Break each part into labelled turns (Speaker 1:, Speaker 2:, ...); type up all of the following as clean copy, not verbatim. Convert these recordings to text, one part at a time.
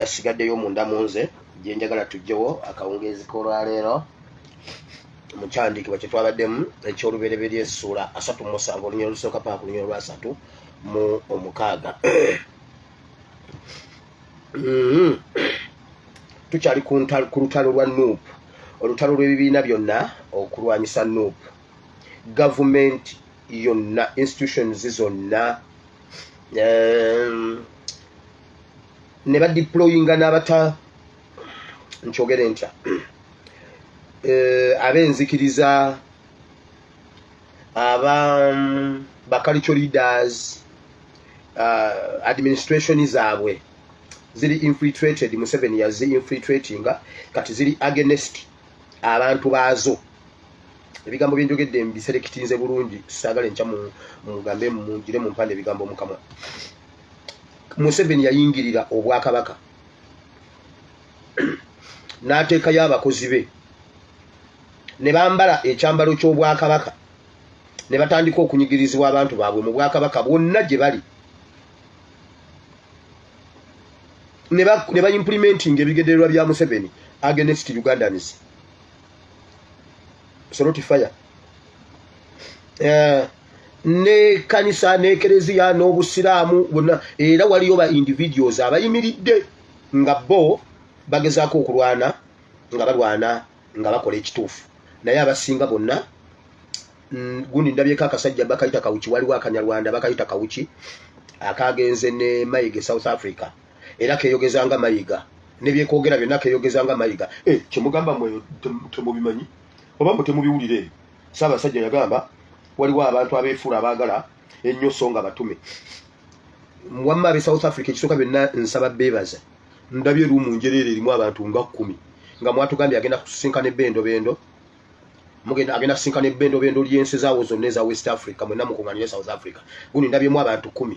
Speaker 1: Asigaddeyo munda munze gye njagala tujjewo akawungeezi k'olwaleero mu kyandiikibwa kye twabaddemu eky'olubereberye essuula 37 olunyolo olusooka paaka olunyolo lwa 3 mu 6. Tukyali ku lutalo lwa NUP, olutalo lw'ebibiina byonna okulwanyisa NUP. Gavumenti yonna, institutions zonna ne badeployinga n'abata nkyogere ntya ab'enzikiriza, ba cultural leaders, administration zaabwe ziri infiltrated. Museveni yazi infiltratinga kati ziri against abantu baazo. Ebigambo byenjogedde mbiserekitinze bulungi, saagala nkya mugambe mungire mu mpande ebigambo mukamwa. Museveni yayingirira obwakabaka n'ateekayo abakozi be ne bambala ekyambalo ky'obwakabaka ne batandika okunyigirizibwa abantu baabwe mu bwakabaka bwonna gye bali, ne ba-implementing ebigendererwa bya Museveni against Ugandans. Soroti fire. Ne kanisa ne ekereziya n'obusiraamu bonna, era waliyo ba individuals abayimiridde nga bo bagezaako okulwana nga balwana nga bakola ekituufu, naye abasinga bonna gundi ndabyeko akasajja bakayita Kawuki, waliwo akanyarwanda bakayita Kawuki akagenze ne Mayiga South Africa, era keyogezanga Mayiga nebyekwogera byonna keyogezanga Mayiga. Kyemugamba mwe temubimanyi oba mwe temubiwulire. Ssaabasajja yagamba waliwo abantu abeefuula abaagala ennyo so nga batume. Wamma ab'e South Africa ekisooka byonna nsaba beebaza, ndabye lumu njereere erimu abantu nga 10 nga mwatugambye agenda kusinkana ebbendobendo, agenda kusinkana ebbendobendo ly'ensi zaawo zonna eza West Africa, mwenna mukuŋŋaanire South Africa. Gundi ndabyemu abantu 10.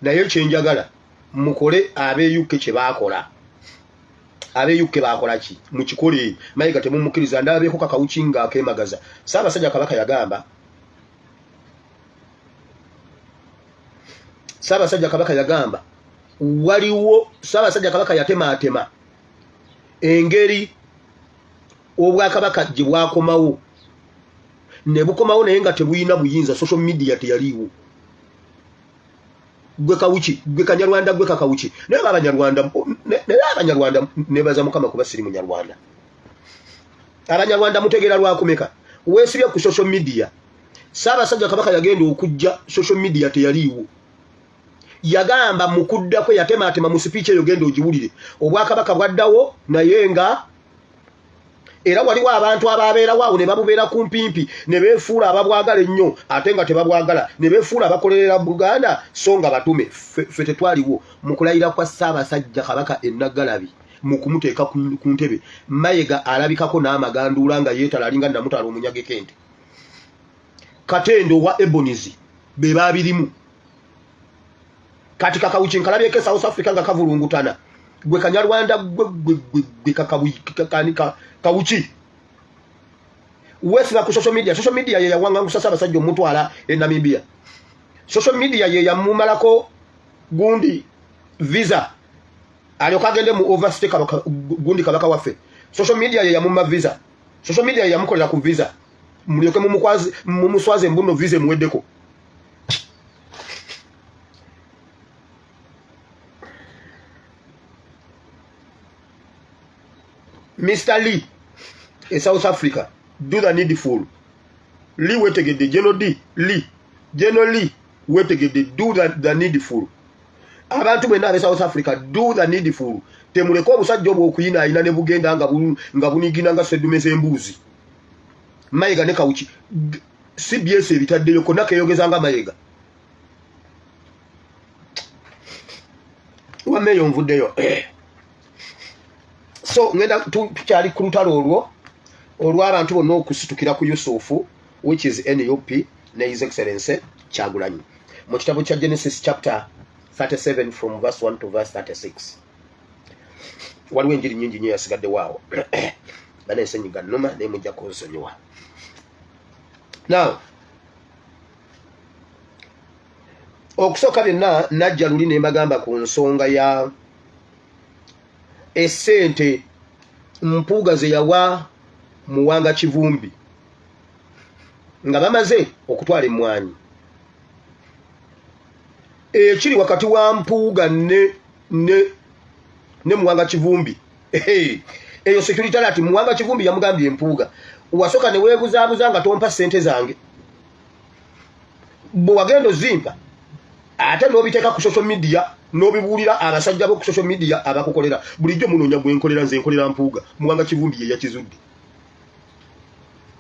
Speaker 1: Naye kyenjagala mukole ab'e UK kye baakola. Ab'e UK baakola ki? Mukikole. Mayiga temumukkiriza. Ndabyeko Kakawuki nga akeemagaza. Ssaabasajja Kabaka yagamba, Ssaabasajja Kabaka yagamba waliwo, Ssaabasajja Kabaka yatemaatema engeri obwakabaka gye bwakomawo ne bukomawo naye nga tebuyina buyinza. Social media teyaliiwo. Gwe Kawuki, gwe Kanyarwanda, gwe Kakawuki, naye Abanyarwanda nebaza Mukama kuba siri Munyarwanda. Abanyarwanda mutegeera lwakumeka weesibye ku social media. Ssaabasajja Kabaka yagenda okujja, social media teyaliiwo. Yagamba mukudda kwe yatemaatema mu speech eyo genda ogiwulire. Obwakabaka bwaddawo naye nga era waliwo abantu ababeerawo awo ne babubeera kumpimpi ne beefuula ababwagala ennyo ate nga tebabwagala, ne beefuula abakolerera Buganda so nga batume. Ffe tetwaliwo mu kulayira kwa Ssaabasajja Kabaka Ennaggalabi mu kumuteeka ku ntebe. Mayiga alabikako n'amaganduula nga yeetala alinga Namutala omunyageko ente. Katendo wa Ebonizi be baabirimu. Kati Kakawuki nkalabyeko South Africa nga kavulungutana. Gwe Kanyarwanda gwe Kawuki wesiba ku social media. Social media ye yawangangusa Ssaabasajja omutwala e Namibia. Social media ye yamumalako gundi visa alyoka agende mu overstay gundi Kabaka waffe. Social media ye yamuma visa. Social media ye yamukolera ku visa. Mulyoke mumuswaze mbuno visa muweddeko. Mr. Lee in South Africa, do the needful. Lee wetegedde, General D. Lee. General Lee wetegedde, do the needful. Abantu mwenna ab'e South Africa, do the needful. Temuleko obusajja obwo okuyina ayina ne bugenda nga bunigina nga seddume z'embuuzi. Mayiga ne Kawuki. CBS ebitaddeyo konna keeyogezanga Mayiga. Wammeeyo nvuddeyo. So ngenda tukyali ku lutalo olw'abantu bonna okusitukira ku Yusufu, which is NUP ne His Excellency Kyagulanyi. Mu kitabo kya Genesis chapter 37 from verse 1 to verse 36. Waliwo enjiri nnyingi nnyo yasigadde waawo. Banensenyiga nnuma naye mujja kunsonyiwa. Now, okusooka byonna najja luli ne mbagamba ku nsonga ya essente Mpuuga ze yawa Muwanga Kivumbi nga bamaze okutwala emmwanyi ekiri wakati wa Mpuuga ne Muwanga Kivumbi eyo security alert Muwanga Kivumbi yamugambye Mpuuga wasoka ne weebuzaabuza nga tompa ssente zange bwe wagenda ozimpa ate n'obiteeka ku social media n'obibuulira abasajja bo ku social media abakukolera bulijjo munoonya gwe nkolera nze nkolera Mpuuga Muwanga Kivumbi ye yakizudde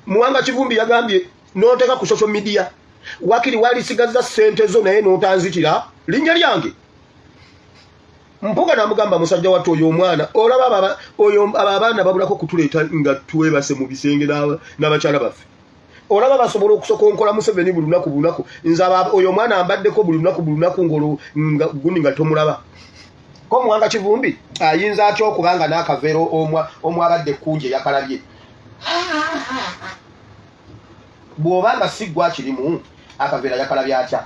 Speaker 1: Muwanga Kivumbi yagambye n'oteeka ku social media wakiri walisigaza ssente zo naye n'otanzikira linnya lyange Mpuuga namugamba musajja wattu oyo omwana olaba oyo abaana babulako kutuleeta nga twebase mu bisenge n'abakyala baffe olaba basobola okusokonkola Museveni buli lunaku nze oyo omwana ambaddeko buli lunaku gundi nga tomulaba ko Muwanga Kivumbi ayinza atya okubanga n'akaveero omwabadde ekkunje yakalabye bw'obanga siggwa kirimu akaveera yakalabye atya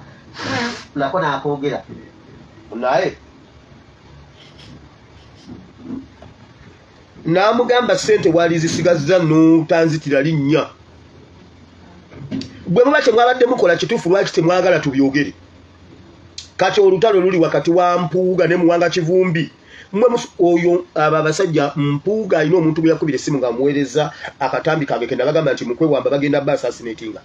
Speaker 1: nako naakogera naye namugamba ssente walizisigaza n'otanzitira linnya bwe muba temwabadde mukola kituufu lwaki temwagala tubyogere kati olutalo luli wakati wa Mpuuga ne Muwanga Kivumbi oyo abo abasajja Mpuuga alina omuntu gwe yakubira essimu ng'amuweereza akatambi kange ke nabagamba nti mukwewamba bagenda assassinatinga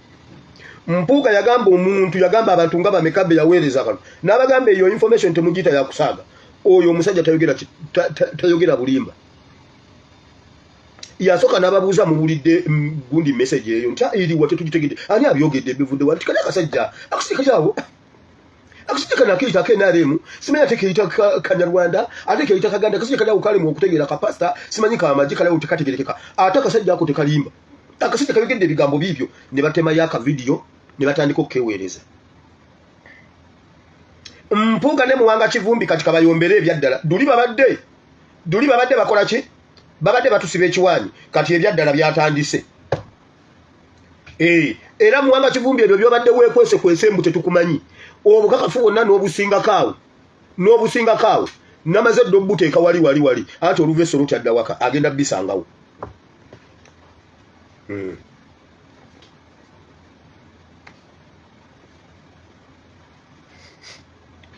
Speaker 1: Mpuuga yagamba omuntu yagamba abantu nga bameka be yaweereza kano n'abagamba eyo information temugiyita yakusaaga oyo omusajja tayogera bulimba yasoka n'ababuuza muwulidde gundi message eyo nti eriwa tetugitegedde ani abyogedde bivudde wati kali akasajja akusika kyawo akusika kana kiita kenaremu simanya tekeita Kanyarwanda ate keita Kaganda akasajja kali ukali mu okutegeera kapasta simanyi ka maji kali utekategerekeka ate akasajja ako tekalimba akasajja kayogedde bigambo bibyo ne batema yaka video ne batandika okukeweereza Mpuuga ne Muwanga Kivumbi kati kabayombere ebyaddala duli babadde bakola ki babadde batusiba ekiwaanyi kati ebyaddala byatandise era Muwanga Kivumbi ebyo byobadde weekwese mbu tetukumanyi obukakafu bwonna n'obusingakaawo namaze dde obuteeka wali ate oluveso lutyadda waka agenda bisangawo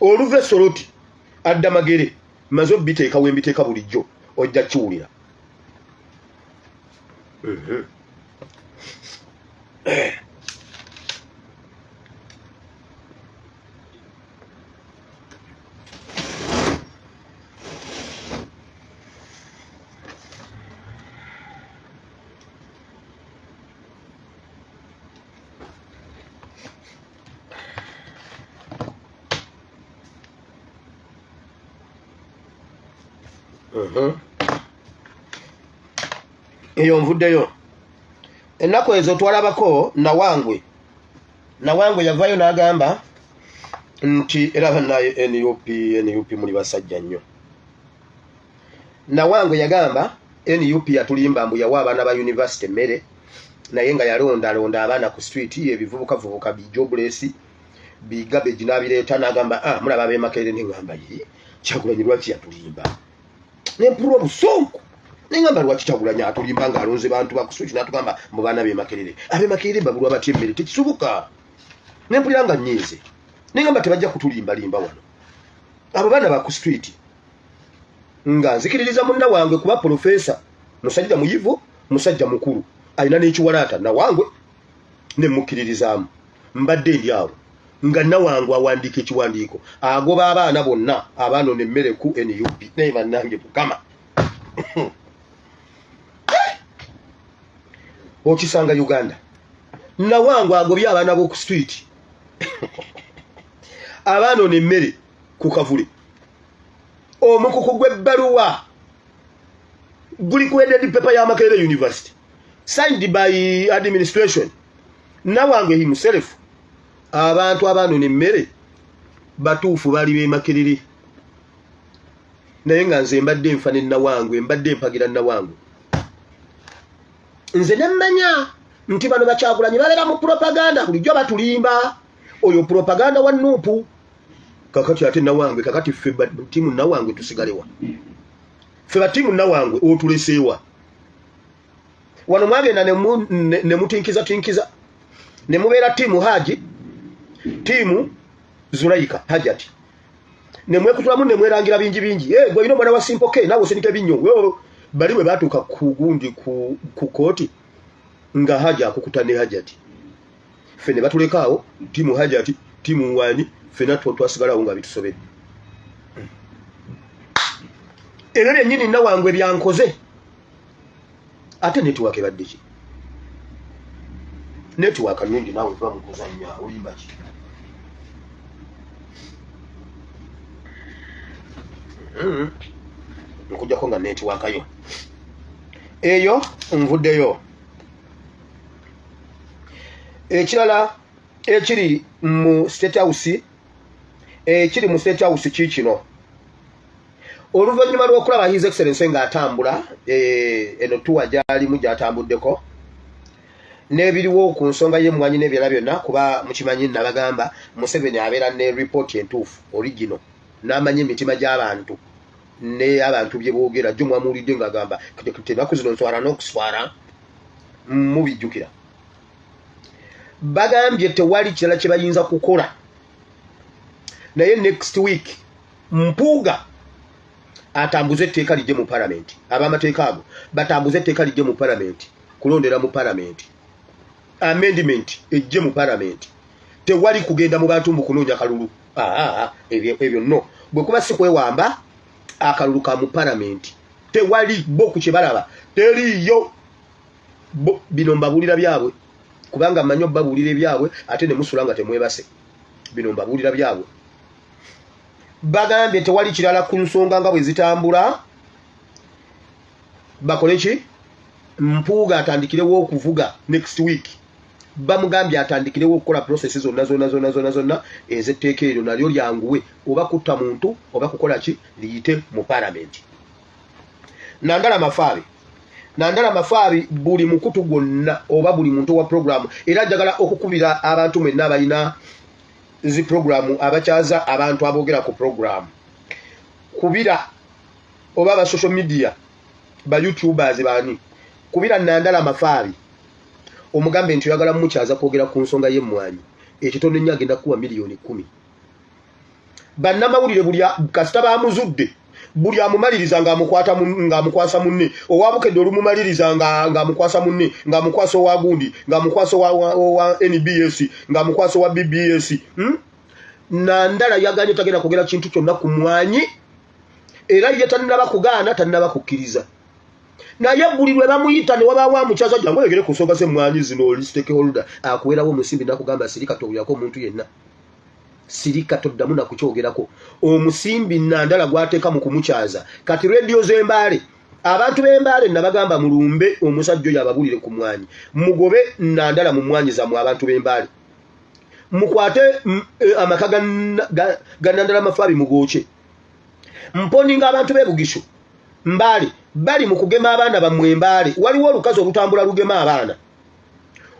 Speaker 1: oluveso luti adda magere maze obiteeka wembiteeka bulijjo ojja kiwulira eyo nvuddeyo ennaku ezo twalabako Nawangwe yavayo n'agamba nti era bannaye NUP muli basajja nnyo Nawangwe yagamba NUP yatulimba mbu yawa abaana ba university emmere naye nga yalondalonda abaana ku street ebivubukavubuka bijobless bigabeji n'abireeta n'agamba mulaba ab'Emakerere n'engamba ye Kyagulanyi lwaki yatulimba n'empulwa obusonko n'engamba lwaki Kyagulanyi atulimba ng'alonze bantu bakusuki n'atugamba mu baana b'Emakerere ab'Emakerere babulwa batya emmere tekisoboka n'empulira nga nnyiize n'engamba tebajja kutulimbalimba wano abo baana ba ku street nga nzikiririza Munnawangwe kuba profesa musajja muyivu musajja mukulu alina n'ekiwalaata Nawangwe ne mukkiririzaamu mbadde ndi awo nga Nawangwe awandiika ekiwandiiko agoba abaana bonna abaanona emmere ku NUP naye bannange Mukama okisanga Uganda Nawangwe agobye abaana b'oku street abaanona emmere ku Kavule omukuku gw'ebbaluwa guli ku headed paper ya Makerere University signed by administration Nawangwe himself abantu abaanona emmere batuufu bali b'Emakerere naye nga nze mbadde nfa ne Nawangwe mbadde mpagira Nawangwe nze nemmanya nti bano Bakyagulanyi babeera mu propaganda bulijjo batulimba oyo propaganda wa Nuupu kakati ate Nawangwe kakati ffe timu Nawangwe tusigalewa Ffe batiimu nawangwe otuleseewa. Wano mwagenda ne mutinkiza. Ne mubeera tiimu Haji, tiimu Zulaika, Hajati. Ne mwekutulamu ne mwerangira bingi. Gwe ino mwana wa Simple K, nawe osinike binnyo. Bali bwe baatuuka ku gundi ku kooti nga Haji akukuta ne Hajati. Ffe ne batulekaawo, tiimu Hajati, tiimu Wani, ffenna twasigalawo nga bitusobedde. Ebyo byennyini nawangwe byankoze. Ate netiwaaka ebadde ki? Netiwaaka nnungi naawe tuba mu kuzannya olimba ki? Nkujjako nga netiwaaka yo. Eyo nvuddeyo. Ekirala ekiri mu State House, kikino. Oluvannyuma lw'okulaba His Excellency ng'atambula eno tuwa gy'alimu gy'atambuddeko n'ebiriwo ku nsonga y'emmwanyi n'ebirala byonna, kuba mukimanyi nabagamba Museveni abeera ne report entuufu original n'amanya emitima gy'abantu ne abantu bye boogera jjo mwamuwulidde ng'agamba tenaku zino nswala n'okuswala mubijjukira. Bagambye tewali kirala kye bayinza kukola, naye next week Mpuuga atambuze etteeka lijje mu parliament. Ab'amateeka ago batambuze etteeka lijje mu parliament, kulondera mu parliament, amendment ejje mu parliament. Tewali kugenda mu bantu mu kunoonya kalulu. Ebyo no. Bwe kuba si kwewamba akalulu ka mu parliament. Tewali bo ku kye balaba. Teriyo. Bino mbabuulira byabwe. Kubanga mmanyo babuulira byabwe ate ne musula nga temwebase. Bino mbabuulira byabwe. Bagambye tewali kirala ku nsonga nga bwe zitambula. Bakole ki? Mpuuga atandikirewo okuvuga next week. Bamugambye atandikirewo okukola processes zonna ez'etteeka eryo nalyo lyanguwe, oba kutta muntu oba kukola ki liyite mu parliament. Nandala Mafaabi buli mukutu gwonna oba buli muntu wa programu era njagala okukubira abantu mwenna abalina zi programu abakyaza abantu aboogera ku programu. Kubira oba ba social media ba YouTubers bani kubira Nandala Mafaabi omugambe nti oyagala mukyaza kwogera ku nsonga y'emmwanyi, ekitono nnyo agenda kuwa milioni 10. Bannamawulire buli kasita bamuzudde buli amumaliriza ng'amukwasa munne, owabukedde olumumaliriza ng'amukwasa munne, ng'amukwasa owa gundi, ng'amukwasa owa NBS, ng'amukwasa owa BBS. Nandala yaganye tagenda kwogera kintu kyonna ku mmwanyi, era ye tannaba kugaana tannaba kukkiriza. Naye buli lwe bamuyita ne wabaawo amukyaza jangu oyogere ku nsonga z'emmwanyi zino, oli stakeholder akuweerawo omusimbi n'akugamba sirika tobulyako omuntu yenna. Sirika toddamu na kukyogerako. Omusimbi Nandala gwateeka mu kumukyaza. Kati radio z'Embaale, abantu b'Embaale nabagamba mulumbe omusajja oyo ababulire ku mmwanyi. Mugobe Nandala mu mmwanyi zammwe abantu b'Embaale. Mukwate amaka ga Nandala Mafaabi mugooche. Mponinga abantu b'e Bugishu, Mbaale, bali mu kugema abaana bammwe Mbaale. Waliwo olukazi olutambula lugema abaana.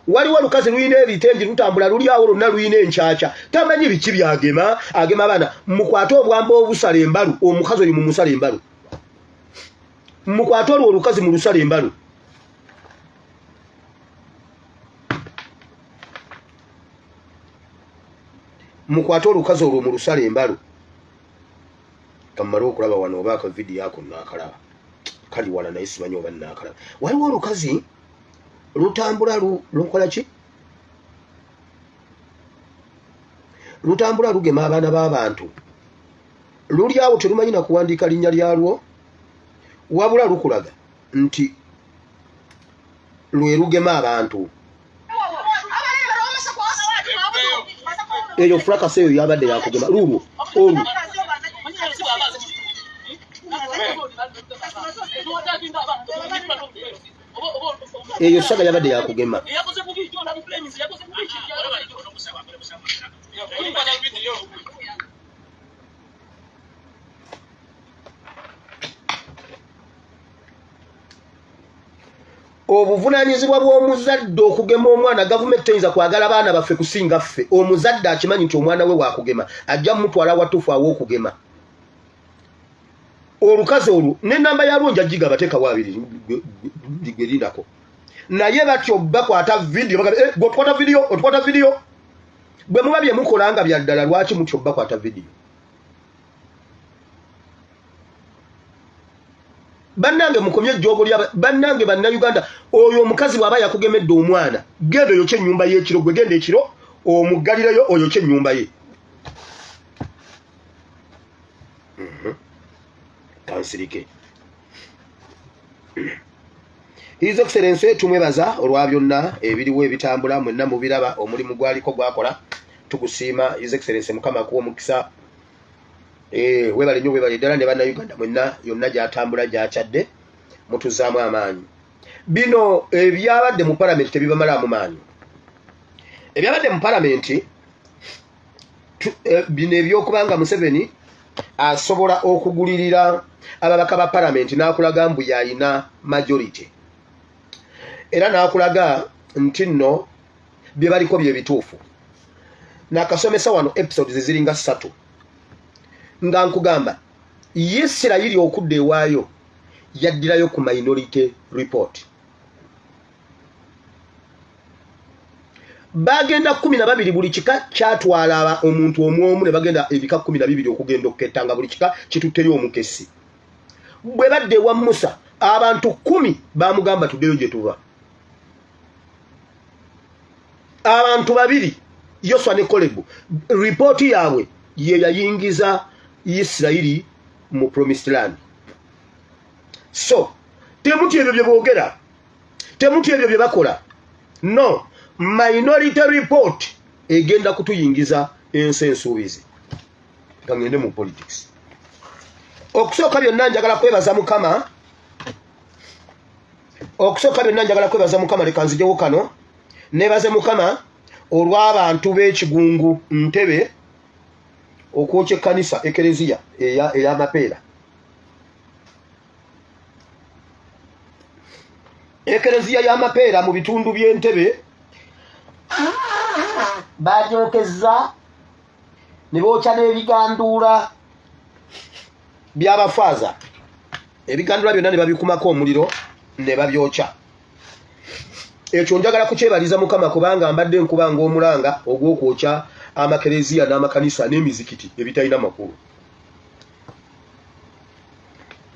Speaker 1: Waliwo olukazi luyina ebitengi lutambula luli awo lonna luyina enkyakya. Tamanyi biki byagema, agema abaana. Mukwate obwamba obusala embalu, omukazi oyo mumusala embalu. Mukwate olwo olukazi mu lusala embalu. Mukwate olukazi olwo mu lusala embalu. Kamala okulaba wano oba aka video yako naakalaba. Kali wala naye simanyi oba naakalaba. Waliwo olukazi lutambula lukola ki? Lutambula lugema abaana b'abantu. Luli awo terumanyi na kuwandiika linnya lyalwo, wabula lukulaga nti lwe lugema abantu. Eyo frakasi eyo yabadde yakugema. Lulwo olwo eyo saga yabadde yakugema. Obuvunaanyizibwa bw'omuzadde okugema omwana, gavumenti teyinza kwagala abaana baffe kusinga ffe. Omuzadde akimanyi nti omwana we wakugema, ajja mutwala watuufu aw'okugema. olukazi olwo n'ennamba yalwo njagigaba teekawo abiri ligwerindako naye batyo bakwata vidiyo otwata vidiyo bwe muba bye mukola nga bya ddala lwaki mutyo bakwata vidiyo bannange mukomye ejjoogo lya bannange bannayuganda oyo omukazi bw'aba yakugemedde omwana genda oyokye ennyumba y'ekiro gwe genda ekiro omugalireyo oyokye ennyumba ye kansirike His Excellency tumwebaza olwa byonna ebiriwo ebitambula mwenna mubiraba omulimu gwaliko gwakola tukusiima His Excellency mukama kuwa mukisa webale nnyo webale ddala ne bannayuganda mwenna yonna gyatambula gyakyadde mutuzaamu amaanyi bino ebyabadde mu palamenti tebibamalamu maanyi ebyabadde mu palamenti bino ebyokubanga Museveni asobola okugulirira ababaka ba palamenti n'akulaga mbu yayina majority era n'akulaga nti nno bye baliko bye bituufu nakasomesa wano episodes ziringa 3 nga nkugamba Isirayiri okudde ewaayo yaddirayo ku minority report bagenda 12 buli kika kyatwala omuntu omwomu ne bagenda ebika 12 okugenda okuketta buli kika kitutteyo omukesi bwe badde wa Musa abantu 10 bamugamba tuddeyo gye tuva abantu 2 Yoswa ne Kolebu report yaabwe ye yayingiza Isirayiri mu promised land so temuti ebyo bye boogera temuti ebyo bye bakola no minority report egenda kutuyingiza ensi ensuubizi kangende mu politics okusooka byonna njagala kwebaza mukama leka nzijewo kano nebaze mukama olw'abantu b'ekigungu Ntebe okwokya ekkanisa ekereziya ey'amapeera ekereziya y'amapeera mu bitundu by'Entebe bagyokeza ne bookya n'ebiganduula by'abafaaza ebiganduula byonna ne babikumako omuliro ne babyokya ekyo njagala kukyebaliza mukama kubanga mbadde nkubanga omulanga ogw'okwokya amakereziya n'amakanisa n'emizikiti ebitalina makulu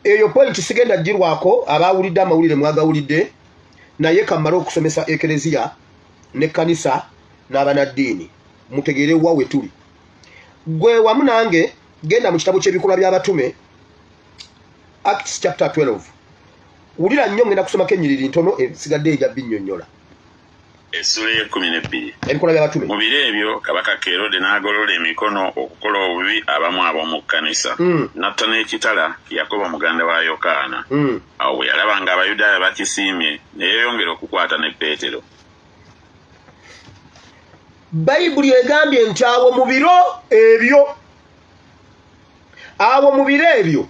Speaker 1: eyo point sigenda ggirwako abaawulidde amawulire mwagawulidde naye kammala okusomesa ekereziya n'ekkanisa n'abanaddiini mutegeere wa we tuli gwe wamu nange genda mu kitabo ky'ebikolwa by'abatume Acts chapter 12 wulira nnyo ngenda kusomako ennyiriri ntono esigadde ejja binnyonnyola
Speaker 2: Essula y'e12
Speaker 1: ebikolwa by'abatume
Speaker 2: mu biro ebyo kabaka Kerode n'agolola emikono okukola obubi abamu ab'omu kkanisa n'atta n'ekitala Yakobo muganda wa Yokaana awo bwe yalaba nga Abayudaaya bakisiimye ne yeeyongera okukwata ne Peetero
Speaker 1: Bayibuli egambye nti awo mu biro ebyo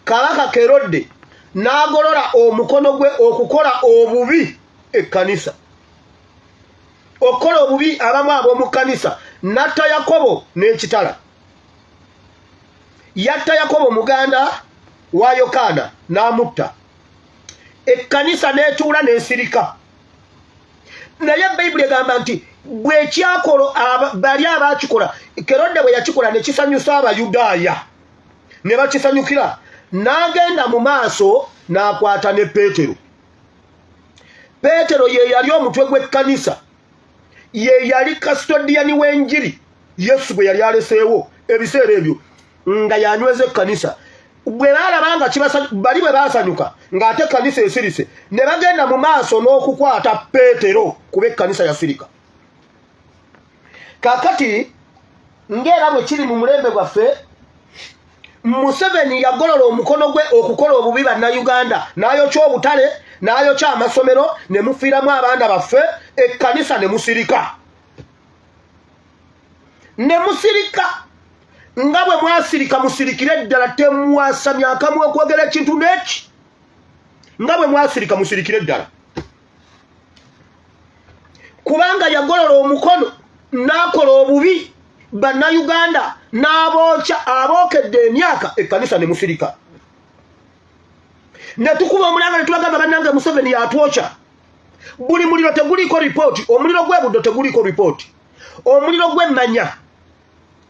Speaker 1: kabaka Kerode n'agolola omukono gwe okukola obubi ekkanisa okukola obubi abamu ab'omu kkanisa n'atta Yakobo n'ekitala yatta Yakobo muganda wa Yokaana n'amutta ekkanisa n'etuula n'esirika naye Bayibuli egamba nti bwe kyakolo bali abakikola Kerode bwe yakikola ne kisanyusa Abayudaaya ne bakisanyukira n'agenda mu maaso n'akwata ne Peetero ye yali omutwe gw'ekkanisa ye yali custodian w'enjiri Yesu bwe yali aleseewo ebiseera ebyo nga yanyweza ekkanisa bwe baalabanga bali bwe baasanyuka ng'ate ekkanisa esirise ne bagenda mu maaso n'okukwata Peetero kuba ekkanisa yasirika kakati ng'era bwe kiri mu mulembe gwaffe Museveni yagolola omukono gwe okukola obubi bannayuganda n'ayokya obutale n'ayokya amasomero ne mufiiramu abaana baffe ekkanisa ne musirika nga bwe mwasirika musirikire ddala temwasamya akamwa okwogera ekintu n'eki nga bwe mwasirika musirikire ddala kubanga yagolola omukono n'akola obubi bannayuganda n'abookya abookedde emyaka ekkanisa ne musirika ne tukuba omulanga ne tubagamba bannange Museveni yatwocha buli muliro teguliko report omuliro gwebuddo teguliko report omuliro gwemmanya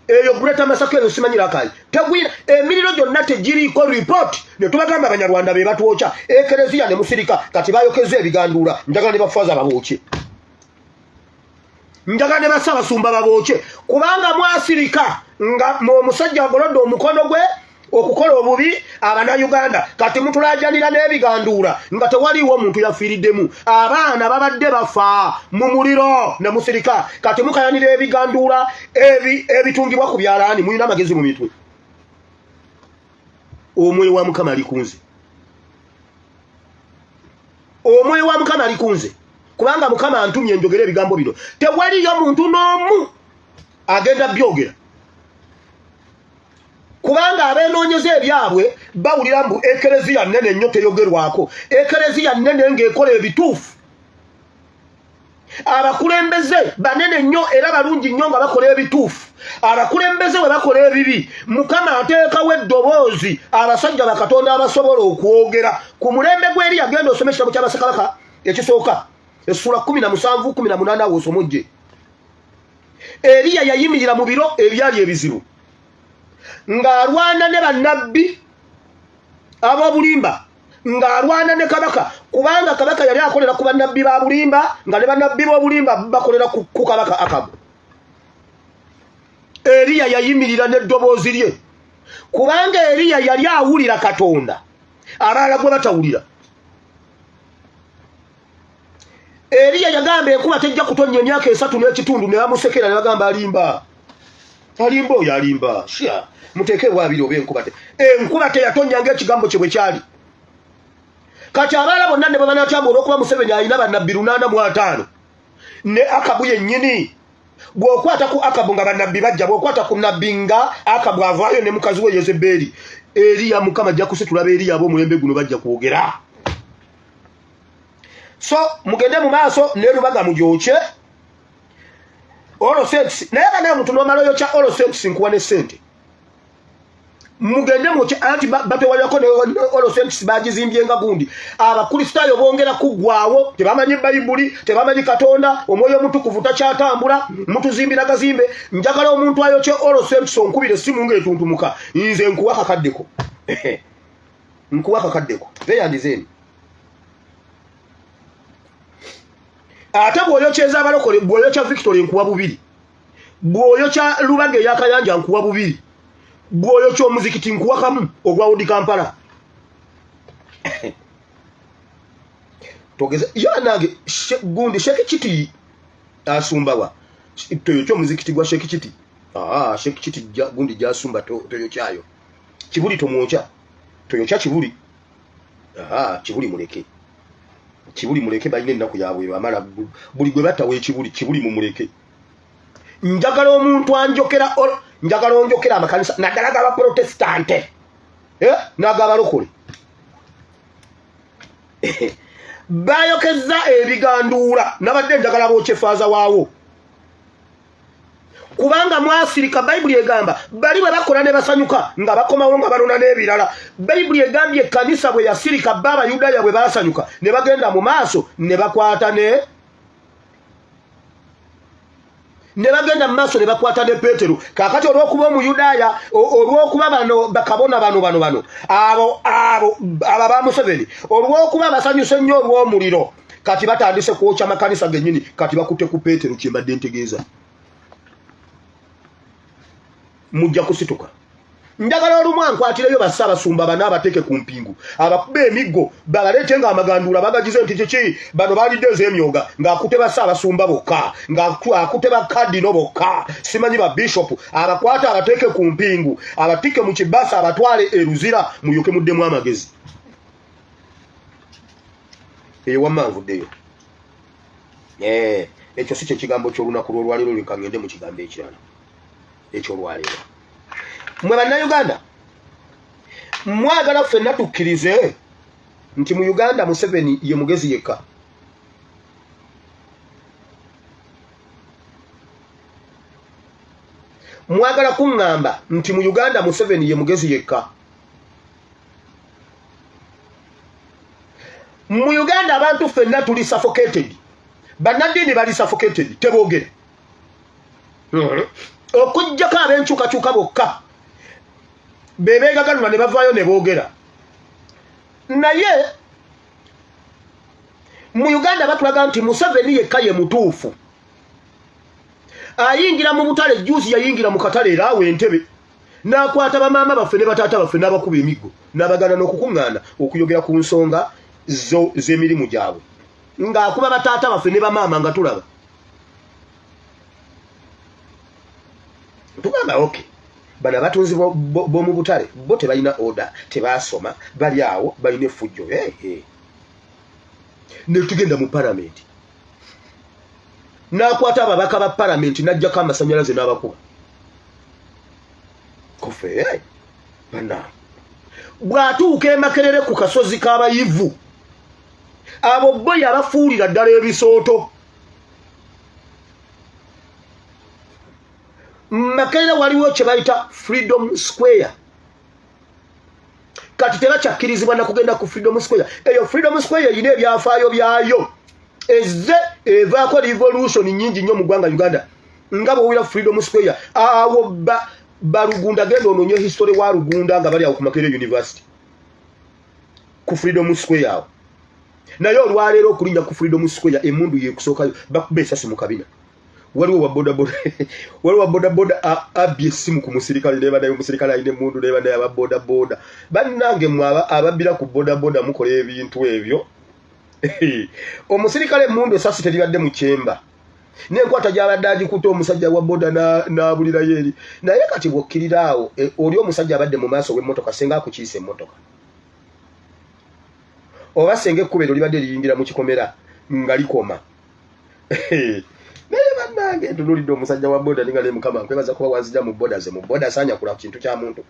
Speaker 1: eyo Greta Masakero simanyira kali tegwira emiriro gyonna tegiriko report ne tubagamba abanyarwanda be batwocha ekereziya ne musirika kati bayokeze ebigandura njagala ne bafaza baboche njagala ne basaba sumba baboche kubanga mwasirika nga musajja agolodde omukono gwe okukola obubi abana Uganda kati mutulajanira n'ebigandura nga tewaliwo omuntu yafiiriddemu abaana babadde bafa mu muliro ne musirika kati mukayanira ebigandura ebitungibwa ku byalaani mulina amagezi mu mitwe omwoyo wa Mukama alikunze omwoyo wa Mukama alikunze kubanga Mukama antumye njogera ebigambo bino tewaliyo muntu n'omu agenda byogera kubanga abenoonyeza ebyabwe bawulira mbu ekereziya nnene nnyo teyogerwako ekereziya nnene ng'ekola ebituufu abakulembeze banene nnyo era balungi nnyo nga bakola ebituufu abakulembeze bwe bakola ebibi Mukama ateekawo eddoboozi abasajja bakatonda abasobola okwogera ku mulembe gw'eri agenda osoma ekitabo ky'abasekabaka ekisooka essula 17-18 awo osomojje Eriya yayimirira mu biro ebyali ebizibu ng'alwana ne bannabbi ab'obulimba ng'alwana ne kabaka kubanga kabaka yali akolera ku bannabbi ba bulimba nga ne bannabbi b'obulimba bakolera ku kabaka Akabu. Eriya yayimirira n'eddoboozi lye kubanga Eriya yali awulira Katonda abalala gwe batawulira. Eriya yagamba enkuba tejja kutonnya emyaka 3 n'ekitundu ne bamusekera ne bagamba alimba oyo alimba shia muteeke bwabiri oba enkuba teyatonnya ng'ekigambo kye bwe kyali. Kati abaala bonna ne babanatamba olw'okuba Museveni alina bannabbi 805 ne Akabu yennyini bw'okwata ku Akabu nga bannabbi bajja bw'okwata ku nabbi nga Akabu avaayo ne mukazi we Yezeberi Eriya Mukama ajja kusitula b'Eriya ab'omulembe guno bajja kwogera. So mugende mu maaso ne lubaga mujooche olo sex naye kana muntu nomaloyo cha olo sex nkuwa ne sente mugende mu anti bape walyako ne olo sex bagizimbye nga gundi abakristaayo bongera kugwawo tebamanyi Bayibuli tebamanyi Katonda omwoyo mutukuvu takyatambula mutuzimbira gazimbe njagala omuntu ayo cha olo sex onkubire simu ng'etuntumuka nze nkuwa kakaddeko nkuwa kakaddeko beyandizeni ate bw'oyokyeza abalokole bw'oyokya Victoria nkuwa bubiri bw'oyokya Lubage yakayanja nkuwa bubiri bw'oyokya omuzikiti nkuwa kamu ogwa Odi Kampala togeza yanage gundi Sheikh Kiti asumbawa toyokya omuzikiti gwa Sheikh Kiti Sheikh Kiti gundi jasumba toyokyayo kibuli tomwokya toyokya kibuli kibuli muleke kibuli muleke bayine nnaku yabwe bamala buli gwe batawe kibuli mu muleke njagala omuntu anjokera njagala onjokera amakanisa naddala gaba protestante nagaba lokole bayokeza ebigandura nabadde njagala bokyefaaza waawo kubanga mwasirika Bayibuli egamba bali bwe bakola ne basanyuka nga bakomawo nga balona n'ebirala. Bayibuli egambye kanisa bwe yasirika baba Yudaya bwe basanyuka ne bagenda mu maaso ne bakwata ne bagenda mu maaso ne bakwata ne Petero. Kakati olw'okuba mu Yudaya olw'okuba bano bakabona bano abo ba Museveni olw'okuba basanyuse nnyo olw'omuliro kati batandise kwokya makanisa gennyini kati bakutte ku Petero kyembadde ntegeeza. Mujja kusituka njagala olumu ankwatireyo bassabasumba bana abateeke ku mpingu abakube emiggo balaleete nga amagandula bagagize nti kiki bano balidde ez'emyoga ng'akute bassabasumba bokka ng'akute bakadino bokka simanyi ba bishop abakwata abateeke ku mpingu abatike mu kibasa abatwale eruzira muyoke muddemu amagezi eyo wammanvuddeyo ekyo si kye kigambo ky'olunaku lw'olwaliro leka ngende mu kigambo ekirala ekyolwaleero. Mwe bannayuganda mwagala ffenna tukkirize nti mu Uganda Museveni ye mugezi yekka. Mwagala kuŋŋamba nti mu Uganda Museveni ye mugezi yekka. mu Uganda abantu ffenna tuli suffocated bannaddiini bali suffocated teboogera okujjako ab'enkyukakyuka bokka bebeegaganula ne bavaayo ne boogera naye mu Uganda batulaga nti Museveni yekka ye mutuufu ayingira mu butale juzi yayingira mu katale era awe Entebbe n'akwata bamaama baffe ne bataata baffe n'abakuba emiggo n'abagana n'okukuŋŋaana okuyogera ku nsonga z'emirimu gyabwe ng'akuba bataata baffe ne bamaama nga tulaba tugamba okay bana batunzi b'omu butale bo tebalina oda tebaasoma bali awo balina effujjo ne tugenda mu palamenti n'akwata ababaka ba palamenti n'ajjako amasannyalaze n'abakuba kofe bana bw'atuuka e Makerere ku kasozi k'abayivu abo bo yabafuulira ddala ebisooto Makerere waliwo kye bayita Freedom Square kati tebakyakirizibwa na kugenda ku Freedom Square eyo Freedom Square erina ebyafaayo byayo ezze evaako revolution nyingi nnyo mu ggwanga Uganda nga bw'owulira Freedom Square awo balugunda genda onoonye history wa Lugunda nga bali awo ku Makerere University ku Freedom Square awo naye olwaleero okulinnya ku Freedom Square emundu yeekusookayo bakuba esasi mu kabina waliwo wa bodaboda abye essimu ku musirikale neba naye omusirikale alina emundu neba naye ababodaboda bannange mwaba ababira ku bodaboda mukola ebintu ebyo omusirikale emundu esasi teribadde mu kyemba n'enkwata gy'abadde agikuta omusajja wa boda n'abulirayo eri naye kati bw'okkirira awo oli omusajja abadde mu maaso w'emmotoka senga akukiisa emmotoka oba senga ekkuba eryo libadde liyingira mu kikomera nga likoma naye bannange ntunulidde omusajja wa boda ninga ne mukama nkwebaza kuba wanzija mu boda ze mu boda saanyakula ku kintu kya muntu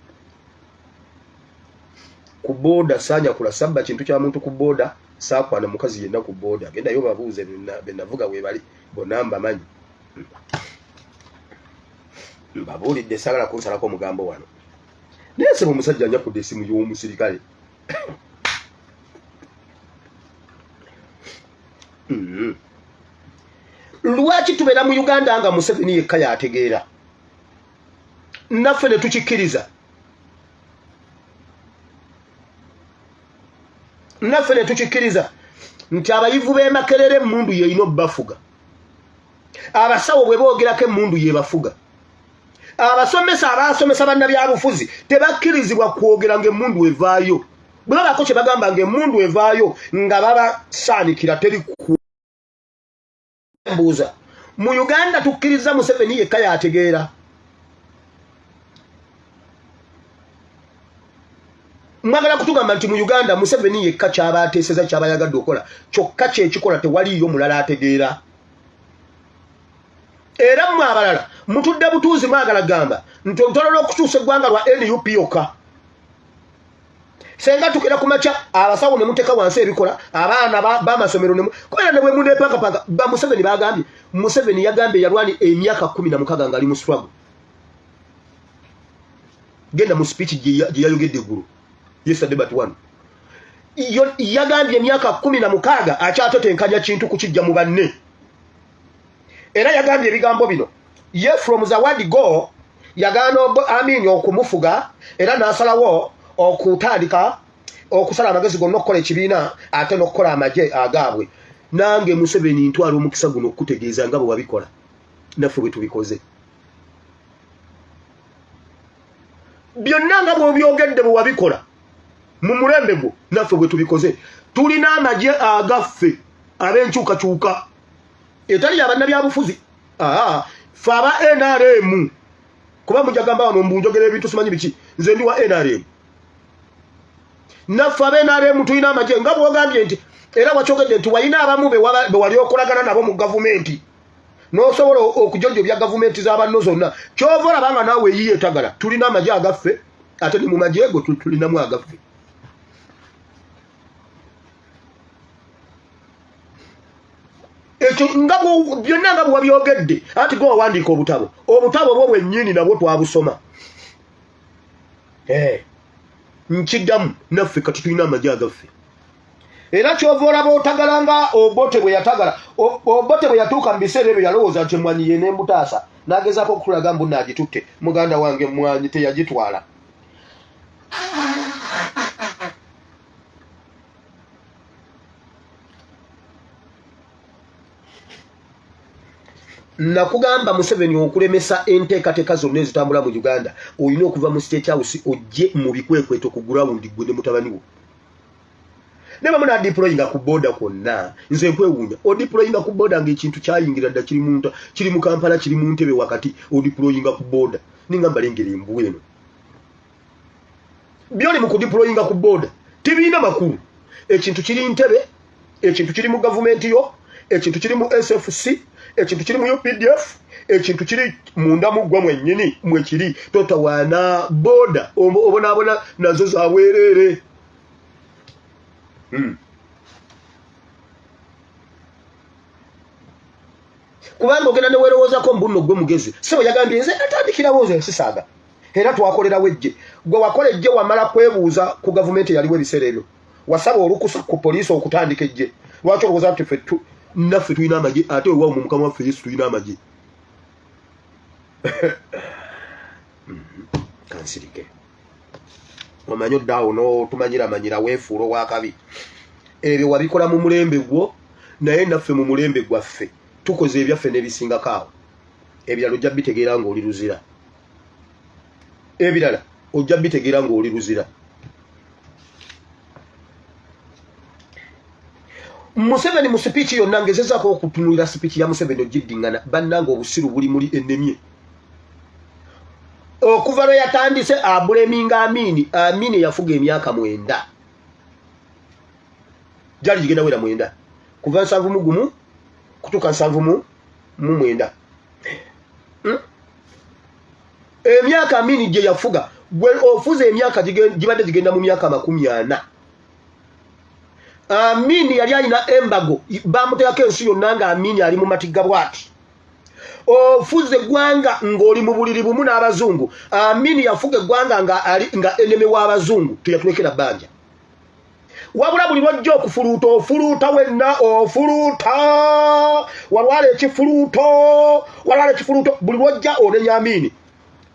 Speaker 1: ku boda saanyakula sabba kintu kya muntu ku boda saakwana mukazi yenna ku boda gendayo babuuze benavuga webali bonna mbamanyi mbabuulidde saagala kunsalako omugambo wano naye seba omusajja anyakudde essimu y'omusirikale lwaki tubeera mu Uganda nga Museveni yekka yategeera naffe ne tukikkiriza nti abayivu b'e Makerere emmundu yeeyina obbafuga abasawo bwe boogerako emmundu yeebafuga abasomesa abaasomesa bannabyabufuzi tebakkirizibwa kwogera ng'emmundu evaayo bwe babaako kye bagamba ng'emmundu evaayo nga babasaanikira teri mbuuza mu Uganda tukkiriza Museveni yekka yategeera mwagala kutugamba nti mu Uganda Museveni yekka kyaba ateeseza kyaba yagadde okola kyokka kyekikola tewaliyo mulala ategeera era mmwe abalala mutudde butuuzi mwagala gamba nti olutalo lw'okukyusa eggwanga lwa NUP yokka senga tukira ku makya abasawo ne muteeka wansi ebikola abaana b'amasomero kubera ne bwe muneepangapanga ba Museveni bagambye Museveni yagambye yalwani emyaka 16 ngali mu struggle genda mu speech gye yayogedde eggulu yesterday but one yagambye emyaka 16 akyatotenkanya kintu kukijja mu banne era yagambye ebigambo bino ye from the word go yagaana okumufuga era n'asalawo okutandika okusala amagezi gonna okukola ekibiina ate n'okukola amagye agaabwe nange Museveni ntwala omukisa guno okutegeeza nga bwe wabikola naffe bwe tubikoze byonna nga bwe byogedde bwe wabikola mu mulembe gwo naffe bwe tubikoze tulina amagye agaffe ab'enkyukakyuka etali yabannabyabufuzi fe aba NRM kuba mujagamba wano mbunjogera ebintu simanyi biki nze ndi wa NRM naffe ab'NRM tulina amagye nga bwogambye nti era wakyogedde nti walina abamu be wali okolagana nabo mu gavumenti n'osobola okujonjo bya gavumenti z'abanno zonna kyova olabanga naawe yiyeetagala tulina amagye agaffe ate ni mu magye ego tulinamu agaffe ekyo byonna nga bwe wabyogedde ati gwe wawandiika obutabo bwo bwennyini nabwo twabusoma nkiddamu naffe kati tulina amagye agaffe era kyovoola bootagalanga obote bwe yatagala obote bwe yatuuka mu biseera ebyo yalowooza nti emmwanyi ye n'embutaasa n'agezaako okutulaga mbu naagitutte muganda wange emmwanyi teyagitwala nakugamba Museveni okulemesa enteekateeka zonna ezitambula mu Uganda olina okuva mu State House ojje mu bikwekweto ku ground gwe ne mutabani wo neba muna deployinga ku border kwonna nze nkwewuunya odeployinga ku border ng'ekintu kyayingira dda kiri mu Kampala kiri mu Ntebe wakati odeployinga ku border ninga mbalengera embu eno byoli mu kudeployinga ku border tibiina makulu ekintu kiri Ntebe ekintu kiri mu gavumenti yo ekintu kiri mu SFC ekintu kiri mu UPDF ekintu kiri munda muggwa mwennyini mwekiri totawaana border obonaabona nazo zabwerere kubanga ogenda ne weerowoozako mbuno gwe mugezi sebo yagambye nze natandikirawo nze nsisaaga era twakolerawo ejje gwe wakola ejje wamala kwebuuza ku gavumenti eyaliwo ebiseera ebyo wasaba olukusa ku poliisi okutandika ejje lwaki olowooza nti naffe tulina amagye ate wewa mu mukama waffe Yesu tulina amagye kansirike omanyi oddaawo n'otumanyira weefuula owakabi ebyo wabikola mu mulembe gwo naye naffe mu mulembe gwaffe tukoze ebyaffe n'ebisingako awo ebirala ojja bitegeera ng'oli luzira ebirala ojja bitegeera ng'oli luzira Museveni mu speech yonna ngezezaako okutunulira speech ya Museveni ogiddingana bannanga obusiru buli muli ennemi okuva lwe yatandise abuleminga Amini yafuga emyaka 9 jali gigenda wera 9 kuva 7 kutuka 7 emyaka Amini gye yafuga gwe ofuze emyaka gibadde gigenda mu myaka 40 Amini yali alina embago bamuteekako ensi yonna nga Amini ali mu matigga bwati ofuze eggwanga ng'oli mu buliri bumu n'abazungu Amini yafuga eggwanga nga eneme w'abazungu tuyatulekera bbanja wabula buli lwojja okufuluuta ofuluuta wenna ofuluuta walwala ekifuluuto buli lwojja onenya Amini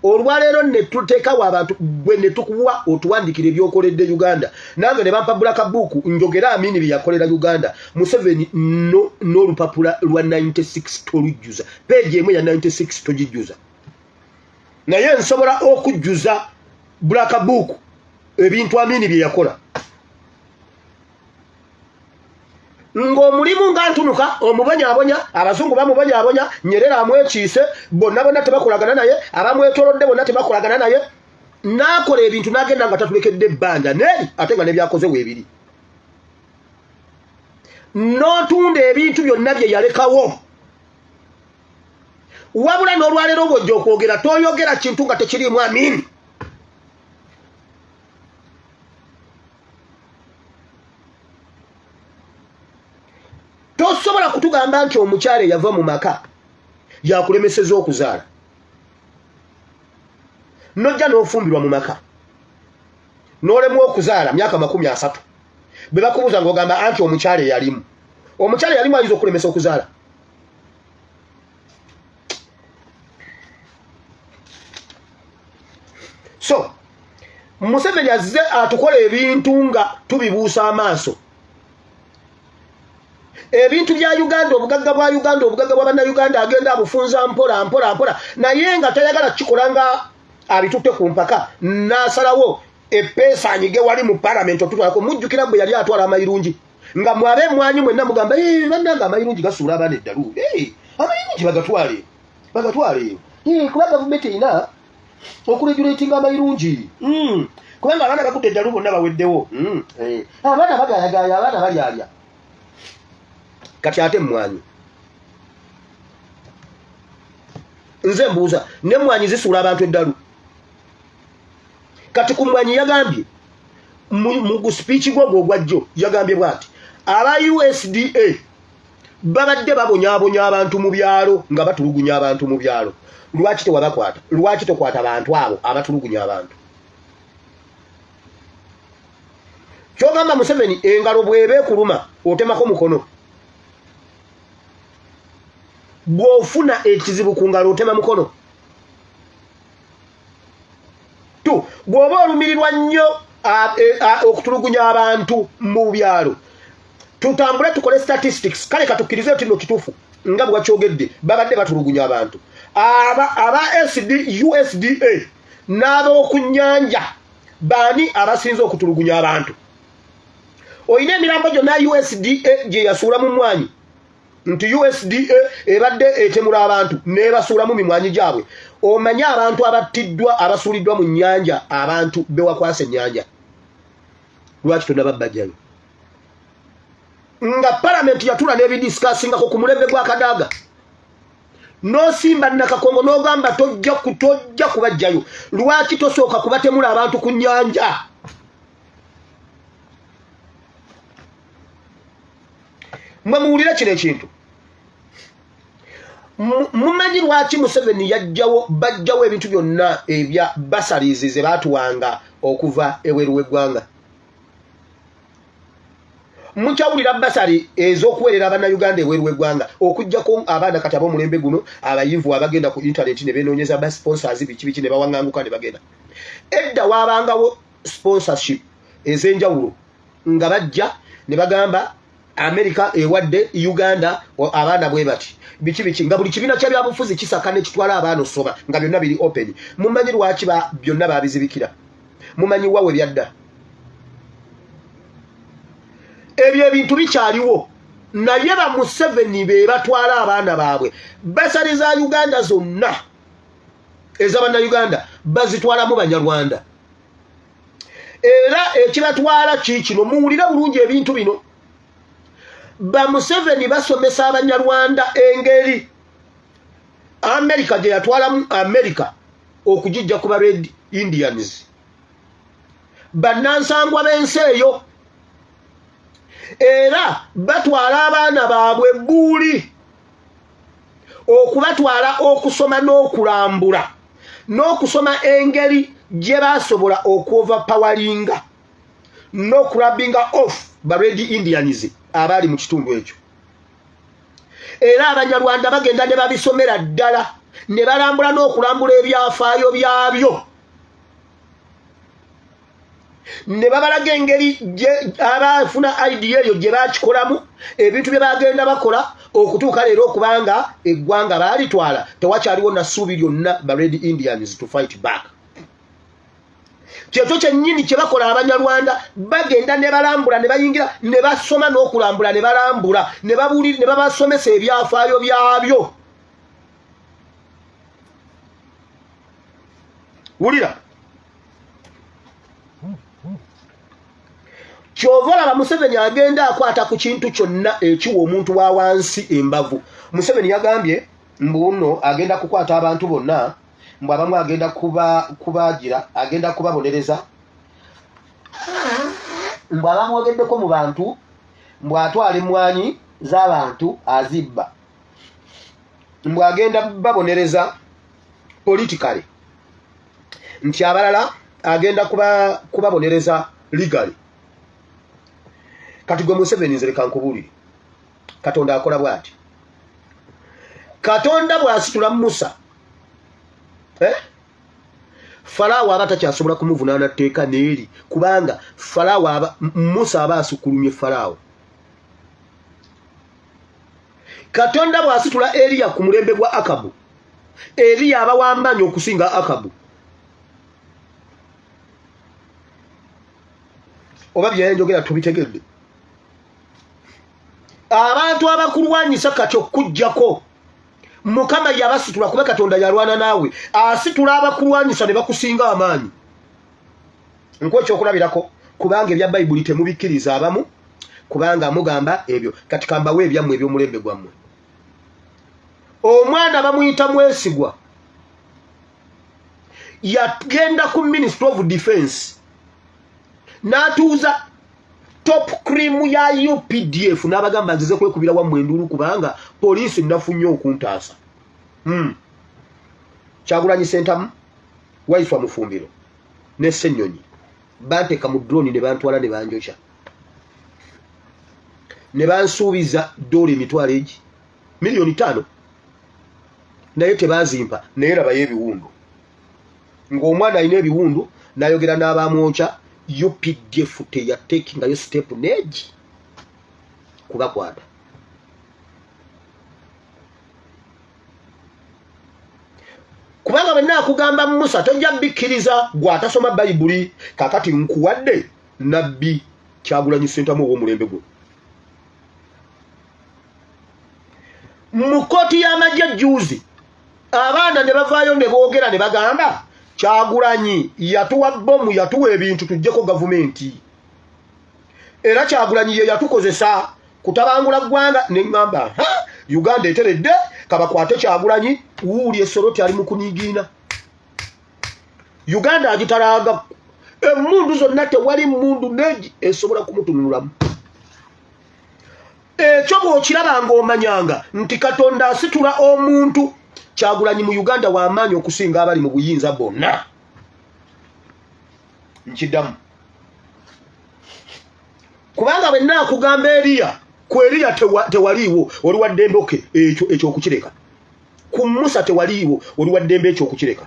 Speaker 1: olwaleero ne tuteekawo abantu bwe ne tukuwa otuwandikira ebyokoledde Uganda nange ne bampa bulaka buuku njogera Amini bye yakolera Uganda Museveni n'olupapula lwa 96 tolujjuza peegi emu ya 96 togijjuza naye nsobola okujjuza bulaka buuku ebintu Amini bye yakola ng'omulimu nga ntunuka omubonyaabonya abazungu bamubonyaabonya Nyerere amwekiise bonna tebakolagana naye abamwetolodde bonna tebakolagana naye n'akola ebintu n'agenda nga tatulekedde ebbanja neri ate nga nebyakoze weebiri n'otunda ebintu byonna bye yalekawo wabula n'olwaleero bw'ojja okwogera toyogera kintu nga tekiriimu Amini tosobola kutugamba nti omukyala yava mu maka yakulemeseza okuzaala nojja n'ofumbirwa mu maka n'olemu okuzaala myaka 30 bwe bakubuuza ng'ogamba anti omukyala yalimu ayinza okulemesa okuzaala so Museveni azze atukola ebintu nga tubibuusa amaaso ebintu bya Uganda obugagga bwa Uganda obugagga bwa bannayuganda agenda abufunza mpola naye nga tayagala kikola nga abitutte ku mpaka n'asalawo epeesa anyige wali mu parliament otutwalako mujjukira bwe yali atwala amayirungi nga mwabe mwanyi mwenna mugamba bannanga amayirungi gasuula abaana eddalu amayirungi bagatwale kuba gavumenti erina okuregulatinga amayirungi kubanga abaana bakutte eddalu bonna baweddewo abaana bagayagaya abaana balyalya kati ate mwanyi nze mbuuza ne mwanyi zisuula abantu eddalu kati ku mwanyi yagambye mu speech gwo gwajjo yagambye bwati aba USDA babadde babonyaabonya abantu mu byalo nga batulugunya abantu mu byalo lwaki tewabakwata lwaki tokwata abantu abo abatulugunya abantu kyogamba Museveni engalo bwebe kuluma otemako mukono bwofuna ekizibu ku ngalo otema mukono tu bwoba olumirirwa nnyo okutulugunya abantu mu byalo tutambule tukole statistics kale katukkirize nti no kituufu nga bwe Kyogedde babadde batulugunya abantu aba USDA n'ab'okunyanja baani abasinze okutulugunya abantu oyina emirambo gyonna USDA gye yasuula mu mwanyi nti USDA ebadde etemula abantu n'ebasuula mu mimwanyi gyabwe omanye abantu abattiddwa abasuuliddwa mu nnyanja abantu bewakwasa ennyanja lwaki tonnababajjayo nga palamenti yatula n'ebidisikaasingako ku mulembe gwa Kadaga n'osimba Nakakongo n'ogamba tojja kubajjayo lwaki tosooka kubatemula abantu ku nnyanja mwe muwulira kino ekintu mumanyi lwaki Museveni bajjawo ebintu byonna ebya basalizi ze baatuwanga okuva eweru w'eggwanga mukyawulira basali ez'okuweerera abannayuganda eweru w'eggwanga okuggyako abaana kati ab'omulembe guno abayivu abagenda ku intaneti ne beenoonyeza ba sponsors biki ne bawaŋŋanguka ne bagenda edda waabangawo sponsorship ez'enjawulo nga bajja ne bagamba America ewadde Uganda abaana bwe bati biki nga buli kibiina kya byabufuzi kisaka ne kitwala abaana osoba nga byonna biri open mumanyi lwaki byonna babizibikira mumanyi wawe byadda ebyo ebintu bikyaliwo naye ba Museveni be batwala abaana baabwe basali za Uganda zonna ez'abannayuganda bazitwalamu Banyarwanda era ekibatwala kikino muwulire bulungi ebintu bino ba Museveni basomesa Abanyarwanda engeri America gye yatwalamu America okujijja kuba Red Indians bannansangwa b'ensi eyo era batwala abaana baabwe buli okubatwala okusoma n'okulambula n'okusoma engeri gye basobola okuoverpowalinga n'okurabinga off ba Red Indians abali mu kitundu ekyo era Abanyarwanda bagenda ne babisomera ddala ne balambula n'okulambula ebyafaayo byabyo ne babalaga engeri abafuna idea eyo gye bakikolamu ebintu bye bagenda bakola okutuuka leero okubanga eggwanga baalitwala tewakyaliwo nassuubi lyonna ba Red Indians to fight back kyekyo kyennyini kye bakola Abanyarwanda bagenda ne balambula ne bayingira ne basoma n'okulambula ne balambula ne babasomesa ebyafaayo byabyo wulira kyovola ba Museveni agenda akwata ku kintu kyonna ekiwa omuntu wa wansi embavu Museveni yagambye mbuno agenda kukwata abantu bonna mbu abamu agenda kubagira agenda kubabonereza mbu abamu agendeko mu bantu mbu atwala emmwanyi z'abantu azibba mbu agenda babonereza politically nti abalala agenda kubabonereza legally kati gwe Museveni nze leka nkubuulire Katonda akola bw'ati Katonda bw'asitula Musa Faraawo aba takyasobola kumuvunaana tteeka n'eri kubanga Musa aba asukulumye Faraawo Katonda bw'asitula Eriya ku mulembe gwa Akabu Eriya aba wambanyi okusinga Akabu oba byenjogera tubitegedde abantu abakulwanyisa kati okujjako Mukama yabasitula kuba Katonda yalwana naawe asitula abakulwanyisa ne bakusinga amaanyi nkwe kyokulabirako kubanga ebya Bayibuli temubikkiriza abamu kubanga mugamba ebyo kati kambawe ebyammwe eby'omulembe gwammwe omwana bamuyita Mwesigwa yagenda ku Ministry of Defense n'atuuza top cream ya UPDF n'abagamba nzize kwekubira wammwe endulu kubanga poliisi nafunye okuntaasa Kyagulanyi Sentamu waifwa Mufumbiro ne Ssenyonyi banteeka mu drone ne bantwala ne banjokya ne bansuubiza dola emitwalo egi miliyoni 5 naye tebazimpa naye labayo ebiwundu ng'omwana alina ebiwundu n'ayogera n'abamwokya UPDF teyatekingayo step neegi kubakwata. Kubanga bwenna akugamba Musa tojja bikkiriza gwatasoma Bayibuli kakati nkuwadde nabbi Kyagulanyi Ssentamu ow'omulembe gwe. Mu kkooti y'amagye juuzi abaana ne bavaayo ne boogera ne bagamba Kyagulanyi yatuwa bomu yatuwa ebintu tujjeko gavumenti era Kyagulanyi ye yatukozesa kutabangula ggwanga ne ngamba Uganda eteredde kabakwate Kyagulanyi wuuli esoroti ali mu kunyigiina Uganda agitalaga emundu zonna tewali mundu neegi esobola kumutunulamu ekyo bw'okiraba ng'omanyanga nti Katonda asitula omuntu Kyagulanyi mu Uganda w'amaanyi okusinga abali mu buyinza bonna nkiddamu kubanga bwenna akugamba Eriya ku Eriya tewaliiwo oli wa ddembe oke ekyokukireka ku Musa tewaliiwo oli wa ddembe ekyokukireka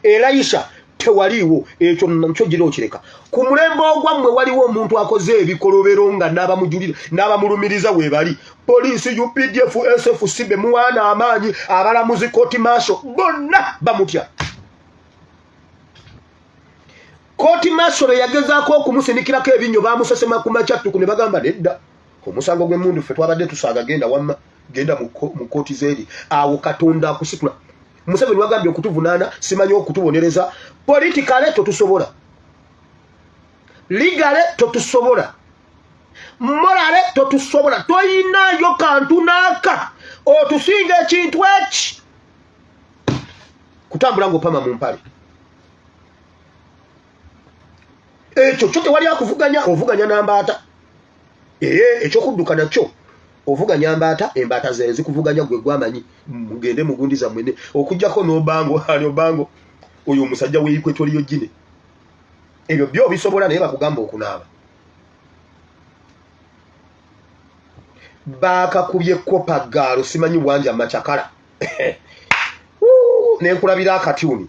Speaker 1: Elisha tewaliiwo ekyo nakyo gira okireka ku mulembe ogwammwe waliwo omuntu akoze ebikolobero nga n'abamujulira n'abamulumiriza we bali poliisi UPDF SFC be muwaana amaanyi abalamuzi kooti maasho bonna bamutya kooti maasho yagezaako okumusinikirako ebinyo bamusesema ku makyattuku ne bagamba nedda omusango gw'emmundu ffe twabadde tusaaga genda wamma genda mu kooti zeeri awo Katonda akusitula Museveni wagambye okutuvunaana simanyi okutubonereza politikale totusobola ligale totusobola morale totusobola toyinayo kantu naaka otusinga ekintu eki kutambula ng'opama mu mpale ekyo kyo tewali akuvuganya ovuganya n'ambaata ekyokudduka nakyo ovuganya mbaata embaata ze zikuvuganya gwe gwamanyi mugende mugundiza mwene okujjako n'obango oyo omusajja w'eyikwe toliyo gine ebyo byo bisobola naye bakugamba okunaaba bakakubye kopagaalo simanyi bwanja machakala nenkulabira akatyuni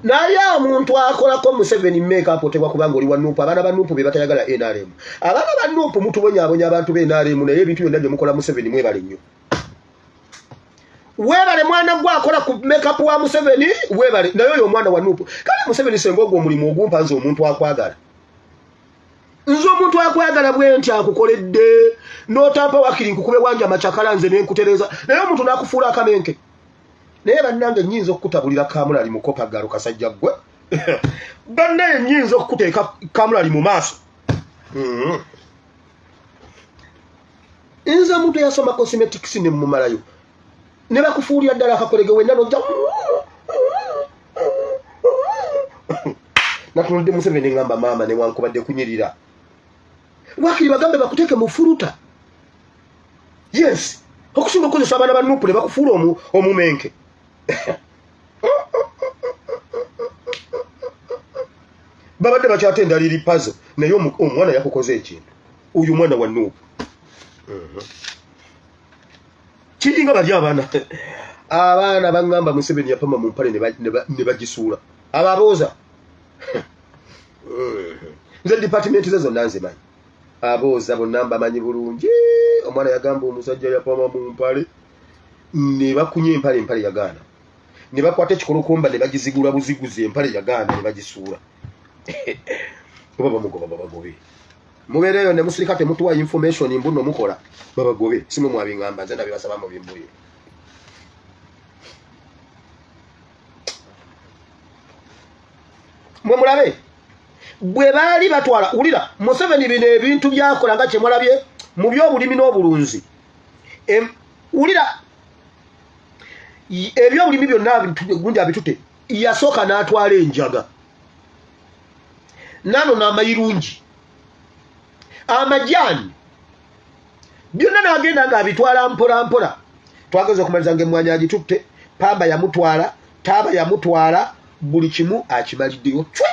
Speaker 1: naye omuntu akolako Museveni make-up otebwa kubanga oli wa Nuupu abaana ba Nuupu be batayagala NRM abaana ba Nuupu mutubonyaabonya abantu be NRM naye ebintu byonna bye mukola Museveni mwebale nnyo webale mwana gwe akola ku make-up wa Museveni webale naye oyo omwana wa Nuupu kale Museveni senga ogwo omulimu ogumpa nze omuntu akwagala nze omuntu akwagala bwe nti akukoledde n'otampa wakiri nkukube wanja machakala nze nenkutereza naye omuntu n'akufuula akamenke naye bannange nnyinza okukutabulira kamulali mu kopagalo kasajja gwe bannaye nnyinza okukuteeka kamulali mu maaso nze omuntu eyasoma cosmetics ne mumalayo ne bakufuulira ddala akakolege wenna nojja natunulidde Museveni ngamba maama newankubadde kunyirira wakiri bagambe bakuteeke mu fuluta yes okusinga okukozesa abaana ba Nuupu ne bakufuula omumenke babadde bakyatenda liri puzzle naye omwana yakukoze ekintu oyo mwana wa Nuupu kiringa bali abaana bangamba Museveni yapama mu mpale ne bagisuula ababooza nze department ze zonna nzimanyi abooza bonna mbamanyi bulungi omwana yagamba omusajja yapama mu mpale ne bakunya empale yagaana ne bakwata ekikolokomba ne bagizigula buziguzi empale yagaana ne bagisuula oba bamugoba babagobe mubeereyo ne musirika temutuwa information mbuno mukola babagobe simwe mwabingamba nze nabye basaba mu bimbuyo mwe mulabe bwe baali batwala ulira Museveni bino ebintu byakola nga kyemwalabye mu byobulimi n'obulunzi ulira ebyobulimi byonna gundi abitute yasooka n'atwala enjaga nano n'amayirungi amajani byonna n'agenda ng'abitwala mpola mpola twageza okumaliza ng'emmwanyi agitutte pamba yamutwala taaba yamutwala buli kimu akimaliddeyo cwe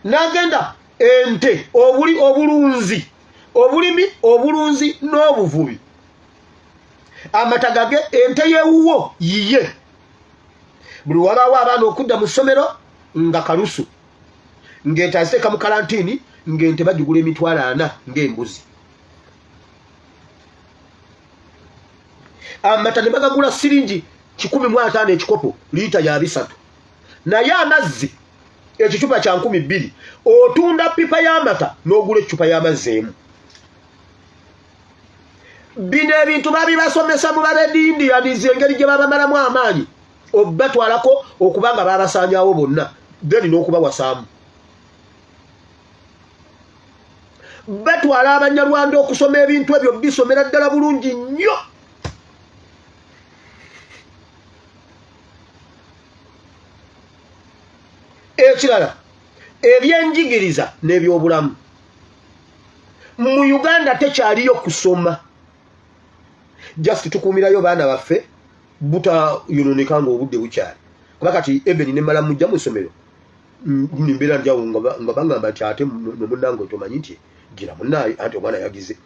Speaker 1: n'agenda ente obulunzi obulimi obulunzi n'obuvubi amatagage ente yewuwo yiye buli wabaawo abaana okudda mu ssomero nga kalusu ng'ente aziteeka mu kalantini ng'ente bagigula emitwalo 4 ng'embuzi amata ne bagagula siringi 150 ekikopo liita ya 3 naye amazzi ekicupa kya 200 otunda pipa y'amata n'ogula ecupa y'amazzi emu bino ebintu babibasomesa mu babedindi yadizi engeri gye babamalamu amaanyi obatwalako okubanga babasaanyaawo bonna then n'okubawasaamu batwala abanyarwanda okusoma ebintu ebyo bisomera ddala bulungi nnyo ekirala ebyenjigiriza n'ebyobulamu mu Uganda tekyaliyo kusoma just tukuumirayo baana baffe butayononeka ng'obudde bukyali kuba kati ebeni ne mala mujja mu ssomero nimbeera njawo nga bagamba nti ate nomunnange tomanyi nti gira munnaye anti omwana yagize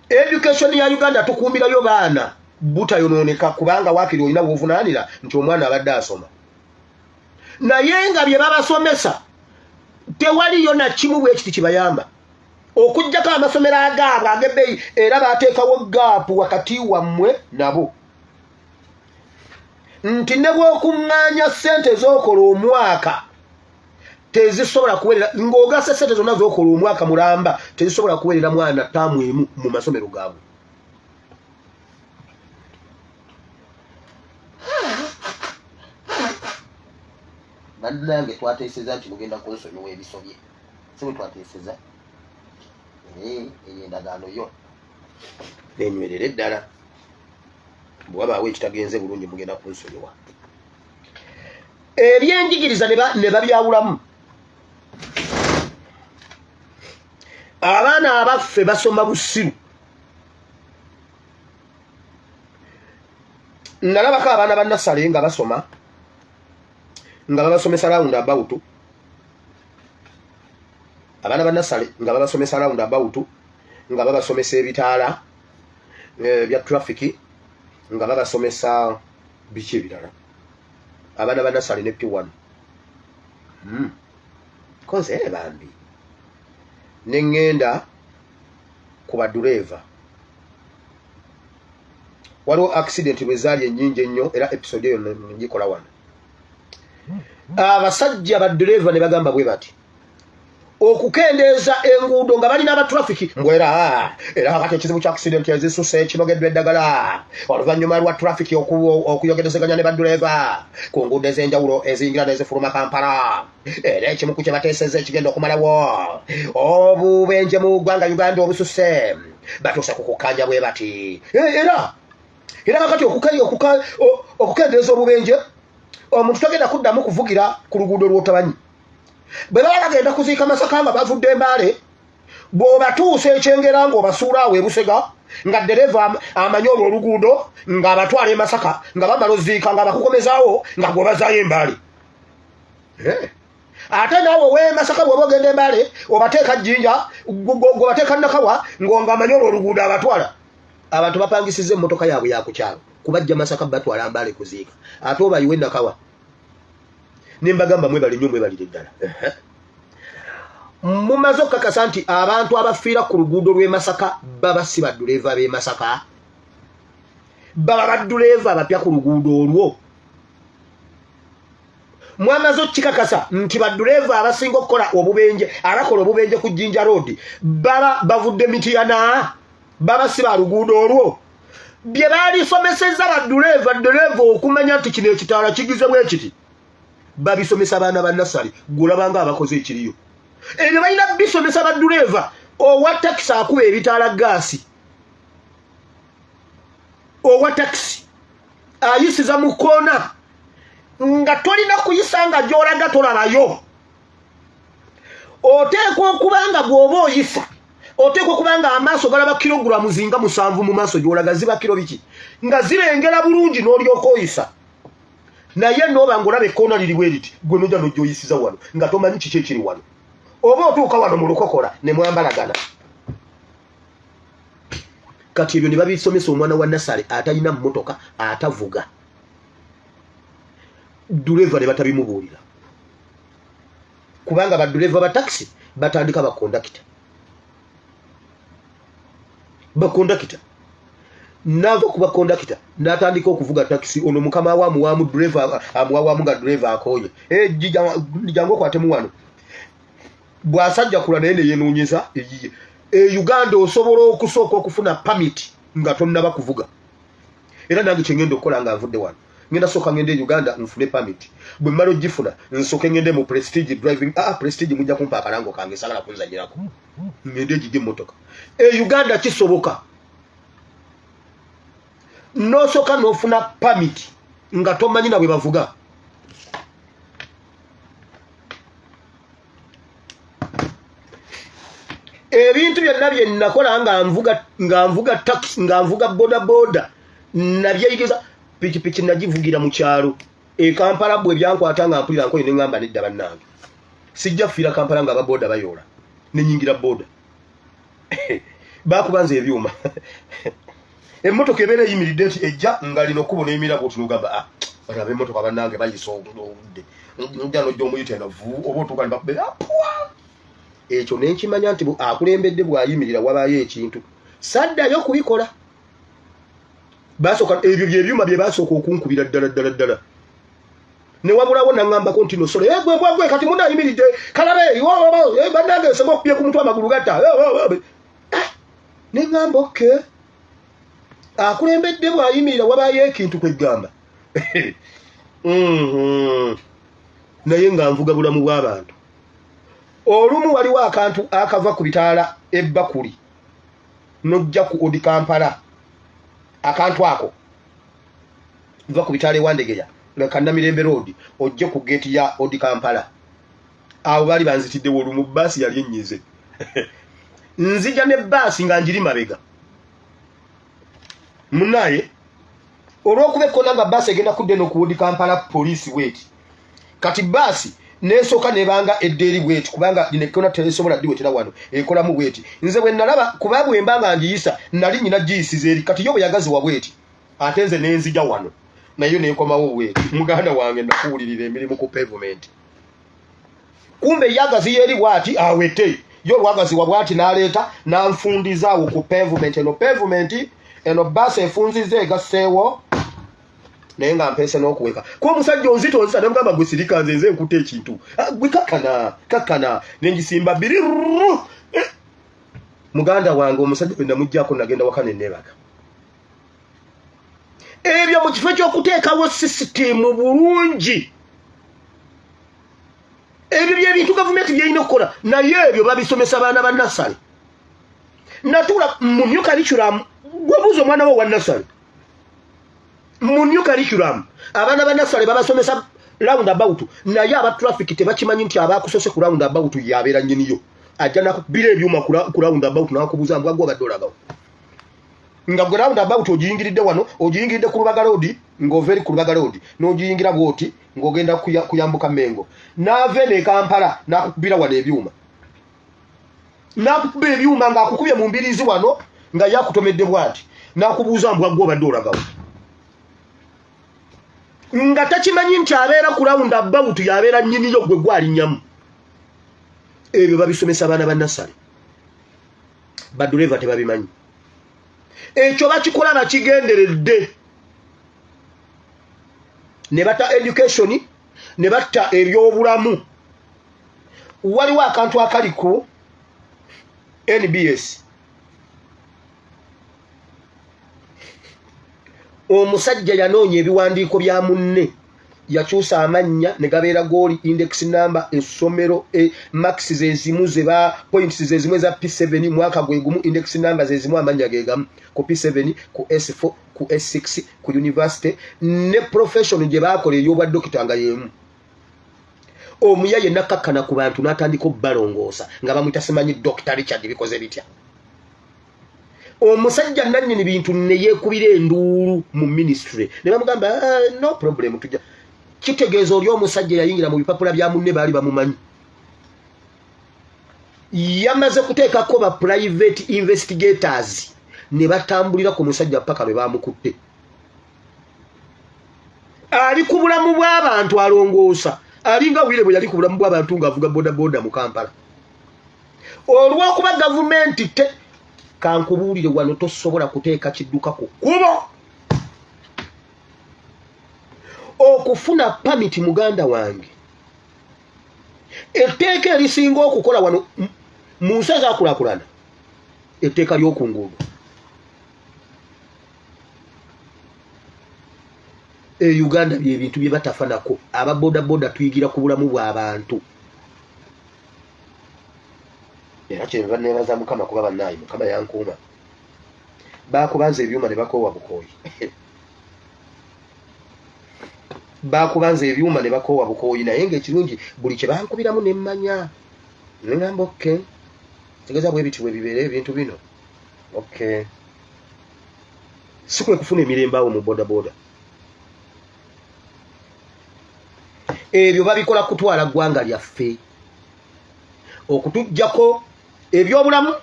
Speaker 1: education ya Uganda tukuumirayo baana butayononeka kubanga waakiri olina bwovunaanira nti omwana abadde asoma naye nga bye babasomesa tewaliyo na kimu bwekiti kibayamba okujjako amasomero agaabwe ag'ebbeeyi era baateekawo gaapu wakati wammwe nabo nti ne bw'okuŋŋaanya ssente z'okola omwaka tezisobola kuwerera ng'ogasa ssente zonna z'okola omwaka mulamba tezisobola kuwerera mwana ttaamu emu mu masomero gaabwe bannange twateeseza nti mugenda kunsonyiwa ebisobye si bwe twateeseza eyo endagaano yo nenywerera eddala bwabaawo ekitagenze bulungi mugenda kunsonyiwa ebyenjigiriza ne babyawulamu abaana abaffe basoma busiru nalabako abaana bannasale nga basoma nga babasomesa round about abaana bannasale nga babasomesa round about nga babasomesa ebitaala bya traffic nga babasomesa biki ebirala abaana bannasale ne P1 koze bambi nengenda ku badureva waliwo accident lwezaali ennyingi ennyo era episode eyo ngikola wano abasajja badureva ne bagamba bwe bati okukendeeza enguudo nga balina abatrafiki mbwera era kati ekizibu kya accident ezisusa ekinogeddwa eddagala oluvannyuma lwa trafiki okuyogerezeganya ne badureva ku nguudo ez'enjawulo eziyingira n'ezifuluma Kampala era ekimu ku kye bateeseza ekigenda okumalawo obubenje mu ggwanga Uganda obususe batuuse ku kukanja bwe bati era kakati okukendeeza obubenje omuntu tagenda kuddamu kuvugira ku luguudo lw'otabanyi bwe baba bagenda kuziika Masaka nga bavudde Mbale bw'obatuusa ekyengera ng'obasuula awo ebusega nga dereva amanyi olwo oluguudo ng'abatwala e Masaka nga bamala oziika nga bakukomezaawo nga gw'obazaayo e Mbale ate naawe we Masaka bw'oba ogenda e Mbale obateeka Jjinja gw'obateeka Nakawa ng'amanyi olwo oluguudo abatwala abantu bapangisiza emmotoka yaabwe yakukyalo kubajja Masaka batwala Mbale kuziika ate obayiwe Nakawa nimbagamba mwebalinyo mwebalire ddala mumaze okukakasa nti abantu abafiira ku luguudo lw'e Masaka baba si badureva b'e Masaka baba badureva abapya ku luguudo olwo mwamaze okukikakasa nti badureva abasinga okukola obubenje abakola obubenje ku Jjinja Road baba bavudde Mityana baba si ba luguudo olwo bye baalisomeseza badureva okumanya nti kino ekitaala kigize bwe kiti babisomesa abaana bannasale gulabanga abakoze ekiriyo ebyo balina bisomesa badureva owa takisi akuba ebitaala gaasi owa takisi ayisiza mu koona nga tolina kuyisa nga gy'olaga tolabayo oteekwa okubanga bw'oba oyisa oteekwa okubanga amaaso galaba kilogulamu zinga 7 mu maaso gy'olaga ziba kiro biki nga zirengera bulungi n'olyoka oyisa naye noba ngolaba ekkoona liri bwe liti gwe nojja n'ojja oyisiza wano nga tomanyi kiki ekiri wano oba otuuka wano mu lukokola ne mwambalagana. Kati ebyo ne babisomesa omwana wa Nasale atalina mmotoka atavuga. Dureva ne batabimubuulira. Kubanga badureva ba taxi batandika bakondakita. Bakondakita. Nava kuba kondakita natandika okuvuga taxi ono mukama wa driver amuwa nga driver akoye jango kwate mu wano bwasajja kula naye yenoonyeza Uganda osobola okusooka okufuna permit nga tonnaba kuvuga era nange kyengenda okukola nga nvudde wano ngenda soka ngende Uganda nfune permit bwe mmalo gifuna nsoke ngende mu prestige driving prestige mujja kumpa akalango kange sagala kunzanyirako ngende gije motoka Uganda kisoboka no soka nofuna permit nga tomanyi na bwe bavuga. Ebintu byonna bye nakola nga nvuga taxi nga nvuga boda nabyeyigiza pikipiki nagivugira mu kyalo Kampala bwe byankwata nga mpulira nkoye ne ngamba nedda bannange sijja fira Kampala nga ababoda bayola nenyingira boda bakubanza ebyuma emmotoka ebeera eyimiridde nti ejja nga lino kubona emira bw'otunugamba bana b'emmotoka bannange bayisa obudde njja n'ojja omuyita enavu oba otuuka ne bakubera ekyo ne nkimanya nti akulembedde bw'ayimirira wabaayo ekintu saddayo kubikola. Basooka ebyo by'ebyuma bye basooka okunkubira ddala ne wabulawo naŋŋambako nti nosolo gwe kati munno ayimiridde kalabe bannange nsema okubye ku mutwe amagulu gatta ne ŋŋamba okay akulembedde bw'ayimirira wabaayo ekintu kwegamba naye nga nvuga bulamu bw'abantu. Olumu waliwo akantu akava ku bitaala ebbakuli nojja ku odi Kampala akantu ako va ku bitaala ewandegeya Kannamirembe road ojje ku gate ya odi Kampala abo bali banzitiddewo olumu bbaasi yali enyize nzija ne bbaasi nga njiri mabega munaye olw'okuba ekkona nga bbaasi egenda kudde n'okuwodi Kampala police weti kati bbaasi nesooka nebanga eddeeri bweti kubanga dinekona teresobola diwetera wano ekolamu bweti nze bwe nalaba kuba bwe mbanga ngiyisa nali nyina giyisiza eri kati yo bwe yagaziwa bweti ate nze nenzija wano nayo nekomawo bweti muganda wange nakuwulirira emirimu ku pavement kumbe yagazi yeri bwati awete yo lwagaziwa bwati naleeta nanfundizaawo ku pavement eno basi efunzize egasseewo naye nga mpese n'okuweka kuba omusajja onzito nzita namugamba gwe sirika nze nkutte ekintu gwe kakana nengisimba bbiri muganda wange omusajja bwe namuggyako nagenda waka nennebaga ebyo mu kifo ky'okuteekawo sisitimu bulungi ebyo byebintu gavumenti byerina okukola naye ebyo babisomesa abaana ba nasale natula mu new curriculum gwebuuza omwana wo wa nasale mu new curriculum abaana ba nasale babasomesa round about naye aba traffic tebakimanyi nti abakusose ku round about yabeera nnyiniyo ajja nakubira ebyuma ku round about nakubuuza mbwa gwe obadde olagawo nga gwe round about ogiyingiridde wano ogiyingiridde ku Lubaga road ng'ova eri ku Lubaga road n'ogiyingira bwoti ng'ogenda kuyambuka Mengo naave ne Kampala nakukubira wano ebyuma nakukuba ebyuma ng'akukubye mu mbirizi wano nga yakutomedde bwati nakubuuza mbwa gwe obadde olagawo nga takimanyi nti abeera ku round about yabeera nnyiniyo gwe gwalinnyamu. Ebyo babisomesa abaana ba nasale badureva tebabimanyi ekyo bakikola bakigenderedde ne bata education ne batta ebyobulamu. Waliwo akantu akali ku NBS omusajja yanoonya ebiwandiiko bya munne yakyusa amannya ne gabeera goali index number essomero max zezimu zeba points zezimu eza P7 mwaka gwe gumu index number zezimu amannya gegamu ku P7 ku S4 ku S6 ku university ne profession gye bakola ey'obwa dokita nga yemu. Omuyaye nakakana ku bantu n'atandika balongoosa nga bamuyita simanyi Dr. Richard bikoze bitya. Omusajja nannyini bintu ne yeekubira enduulu mu ministry ne bamugamba no problem tujja kitegeeza oli omusajja yayingira mu bipapula bya munne baali bamumanyi yamaze kuteekako ba private investigators ne batambulira ku musajja paka lwe bamukutte. Ali ku bulamu bw'abantu alongoosa. Alinga Aweera bwe yali ku bulamu bw'abantu ng'avuga bodaboda mu Kampala. Olw'okuba gavumenti kankubuulire wano tosobola kuteeka kidduka ku kkubo. Okufuna pamiti muganda wange. Etteeka erisinga okukola wano mu nsi ezaakulaakulana. Etteeka ly'oku nguudo. Uganda byebintu bye batafanako. Ababodaboda tuyigira ku bulamu bw'abantu. Era kyenva neebaza Mukama kuba bannaayi Mukama yankuuma. Baakubanza ebyuma ne bakoowa bukooyi. Baakubanza ebyuma ne bakoowa bukooyi naye ng'ekirungi buli kye bankubiramu ne mmanya. Ne ngamba okay. Tegeza bwe biti bwe bibeere ebintu bino. Okay. Si kwe kufuna emirembe awo mu bodaboda. Ebyo babikola kutwala ggwanga lyaffe. Okutujjako ebyobulamu,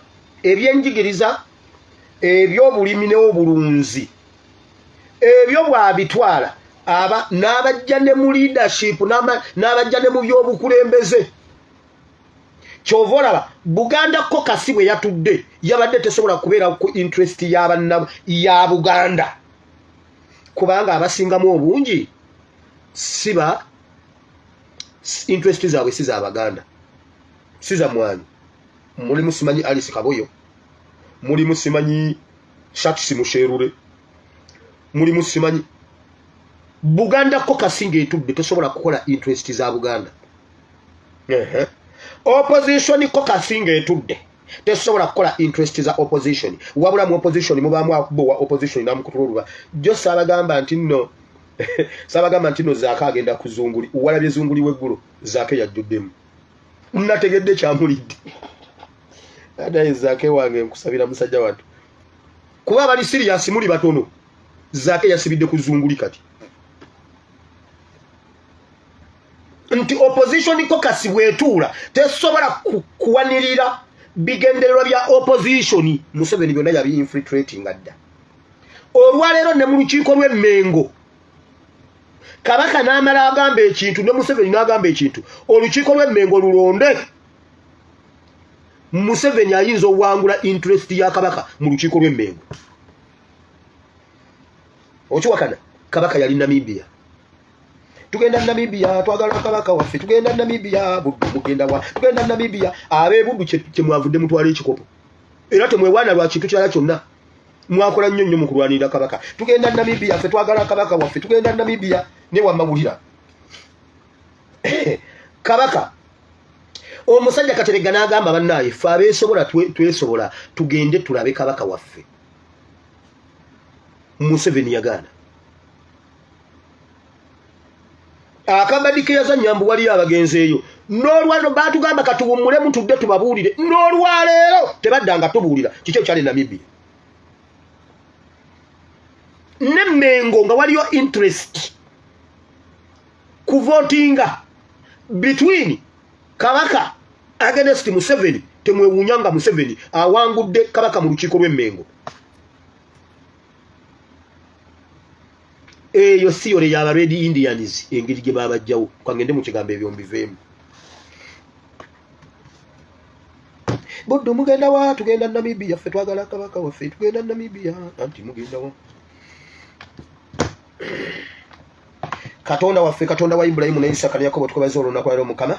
Speaker 1: ebyenjigiriza, ebyobulimi n'obulunzi. Ebyo bwabitwala n'abajja ne mu leadership n'abajja ne mu byobukulembeze. Kyova olaba Buganda ko kasi bwe yatudde yabadde tesobola kubeera ku interest y'abanna ya Buganda. Kubanga abasingamu obungi siba interest zaabwe si za Baganda. Siza mwanyi. Mulimu simanyi Alice Kaboyo. Mulimu simanyi Shakisi Musherure. Mulimu simanyi Buganda ko kasinga etudde tesobola kukola interest za Buganda. Opposition ko kasinga etudde tesobola kukola interest za opposition. Wabula mu opposition mubaamu akubowa opposition namukutulwa. Jo sabagamba nti nno sabagamba nti nno Zaaka agenda kuzunguli. Walabye zunguli weggulu Zaaka yajjuddemu. Nategedde kyamulidde. Adaye Zaaka wange nkusabira musajja watu. Kuba bali serious muli batono. Zaaka yasibidde kuzunguli kati. Nti opposition ko kasi bwetuula tesobola kuwanirira bigendererwa bya opposition. Museveni byonna yabi infiltrating adda. Olwaleero ne mu lukiiko lw'Emmengo Kabaka n'amala agamba ekintu ne Museveni n'agamba ekintu. Olukiiko lw'Emmengo lulonde. Museveni ayinza okuwangula interest ya Kabaka mu lukiiko lw'Emmengo. Okiwakana Kabaka yali Namibia. Tugenda Namibia twagala Kabaka waffe. Tugenda Namibia Buddu mugenda wa. Tugenda Namibia abe Buddu kye mwavudde mutwala ekikopo. Era temwewaana lwa kintu kyala kyonna. Mwakola nnyo mu kulwanira Kabaka. Tugenda Namibia ffe twagala Kabaka waffe. Tugenda Namibia ne wamawulira. Kabaka omusajja Kateregga n'agamba bannaaye ffe abeesobola twesobola tugende tulabe Kabaka waffe. Museveni yagaana. Akabadike yazannya mbu wali abagenzi eyo. N'olwano baatugamba katuwummulemu tudde tubabuulire. N'olwaleero tebaddanga tubuulira kikyo kyali Namibia. N'Emmengo nga waliyo interest kuvotinga between Kabaka against Museveni. Temwewuunyanga Museveni awangudde Kabaka mu lukiiko lw'Emmengo. Eyo siyole y'aba Red Indians engeri gye babajjawo kangende mu kigambo ebyo mbiveemu. Buddu mugenda wa tugenda Namibia ffe twagala Kabaka waffe tugenda Namibia anti mugenda wa Katonda waffe Katonda wa Ibrahimu ne Isaka ne Yakobo tukubaza olunaku lwa Mukama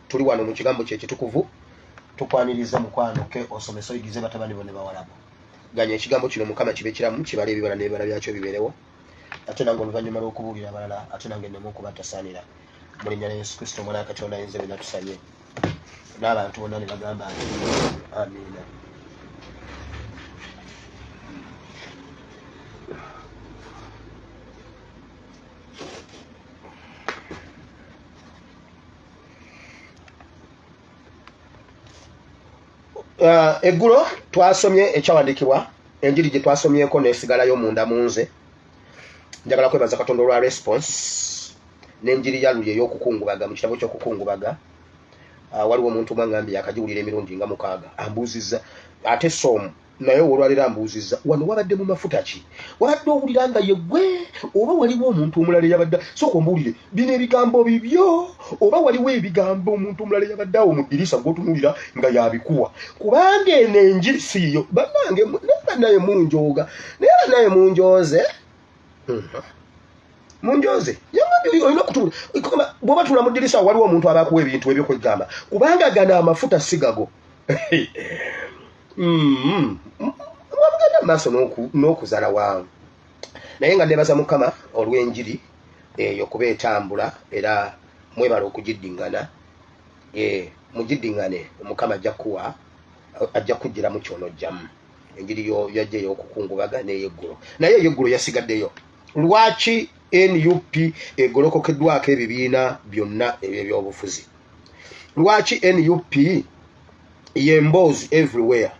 Speaker 1: tuli wano mu kigambo kye kitukuvu tukwaniriza mukwano ke osomesa oyigize batabani bone bawalabo ganya ekigambo kino Mukama kibe kiramu kibale ebibala n'ebibala byakyo biberewo ate nange oluvannyuma lw'okubuulira abalala ate nange nneme okubatasaanira mu linnya lya Yesu Kristo omwana wa Katonda ayinza bye natusanye n'abantu bonna ne bagamba nti amiina. Eggulo twasomye ekyawandikibwa enjiri gye twasomyeko n'esigalayo munda munze. Njagala kwebaza Katonda olwa response n'enjiri yaluli ey'okukungubaga mu kitabo ky'okukungubaga waliwo omuntu mwangambi akajiwulira emirundi nga mukaaga ambuuzizza ate somu naye olwalera ambuuzizza wano wabadde mu mafuta ki wabadde owulira nga yeggwe oba waliwo omuntu omulala yabadde sooka ombuulire bino ebigambo bibyo oba waliwo ebigambo omuntu omulala yabadde awo mu ddirisa ng'otunuulira nga yabikuwa kubanga eno enjiri siiyo bannange naye munjooga naye naye munjooze munjooze olina okutuula bw'oba tula mu ddirisa waliwo omuntu abakuwa ebintu ebyokwegamba kubanga gano amafuta si gago wabugenda mu maaso n'okuzala wangu naye nga nebaza mukama olw'enjiri eyo kuba etambula era mwebala okugiddingana mugiddingane mukama ajja kujjiramu kyonojjamu enjiri yajja ey'okukungubaga n'ey'eggulu naye ey'eggulu yasigaddeyo lwaki NUP egolokokeddwako ebibiina byonna eby'ebyobufuzi lwaki NUP yemboozi everywhere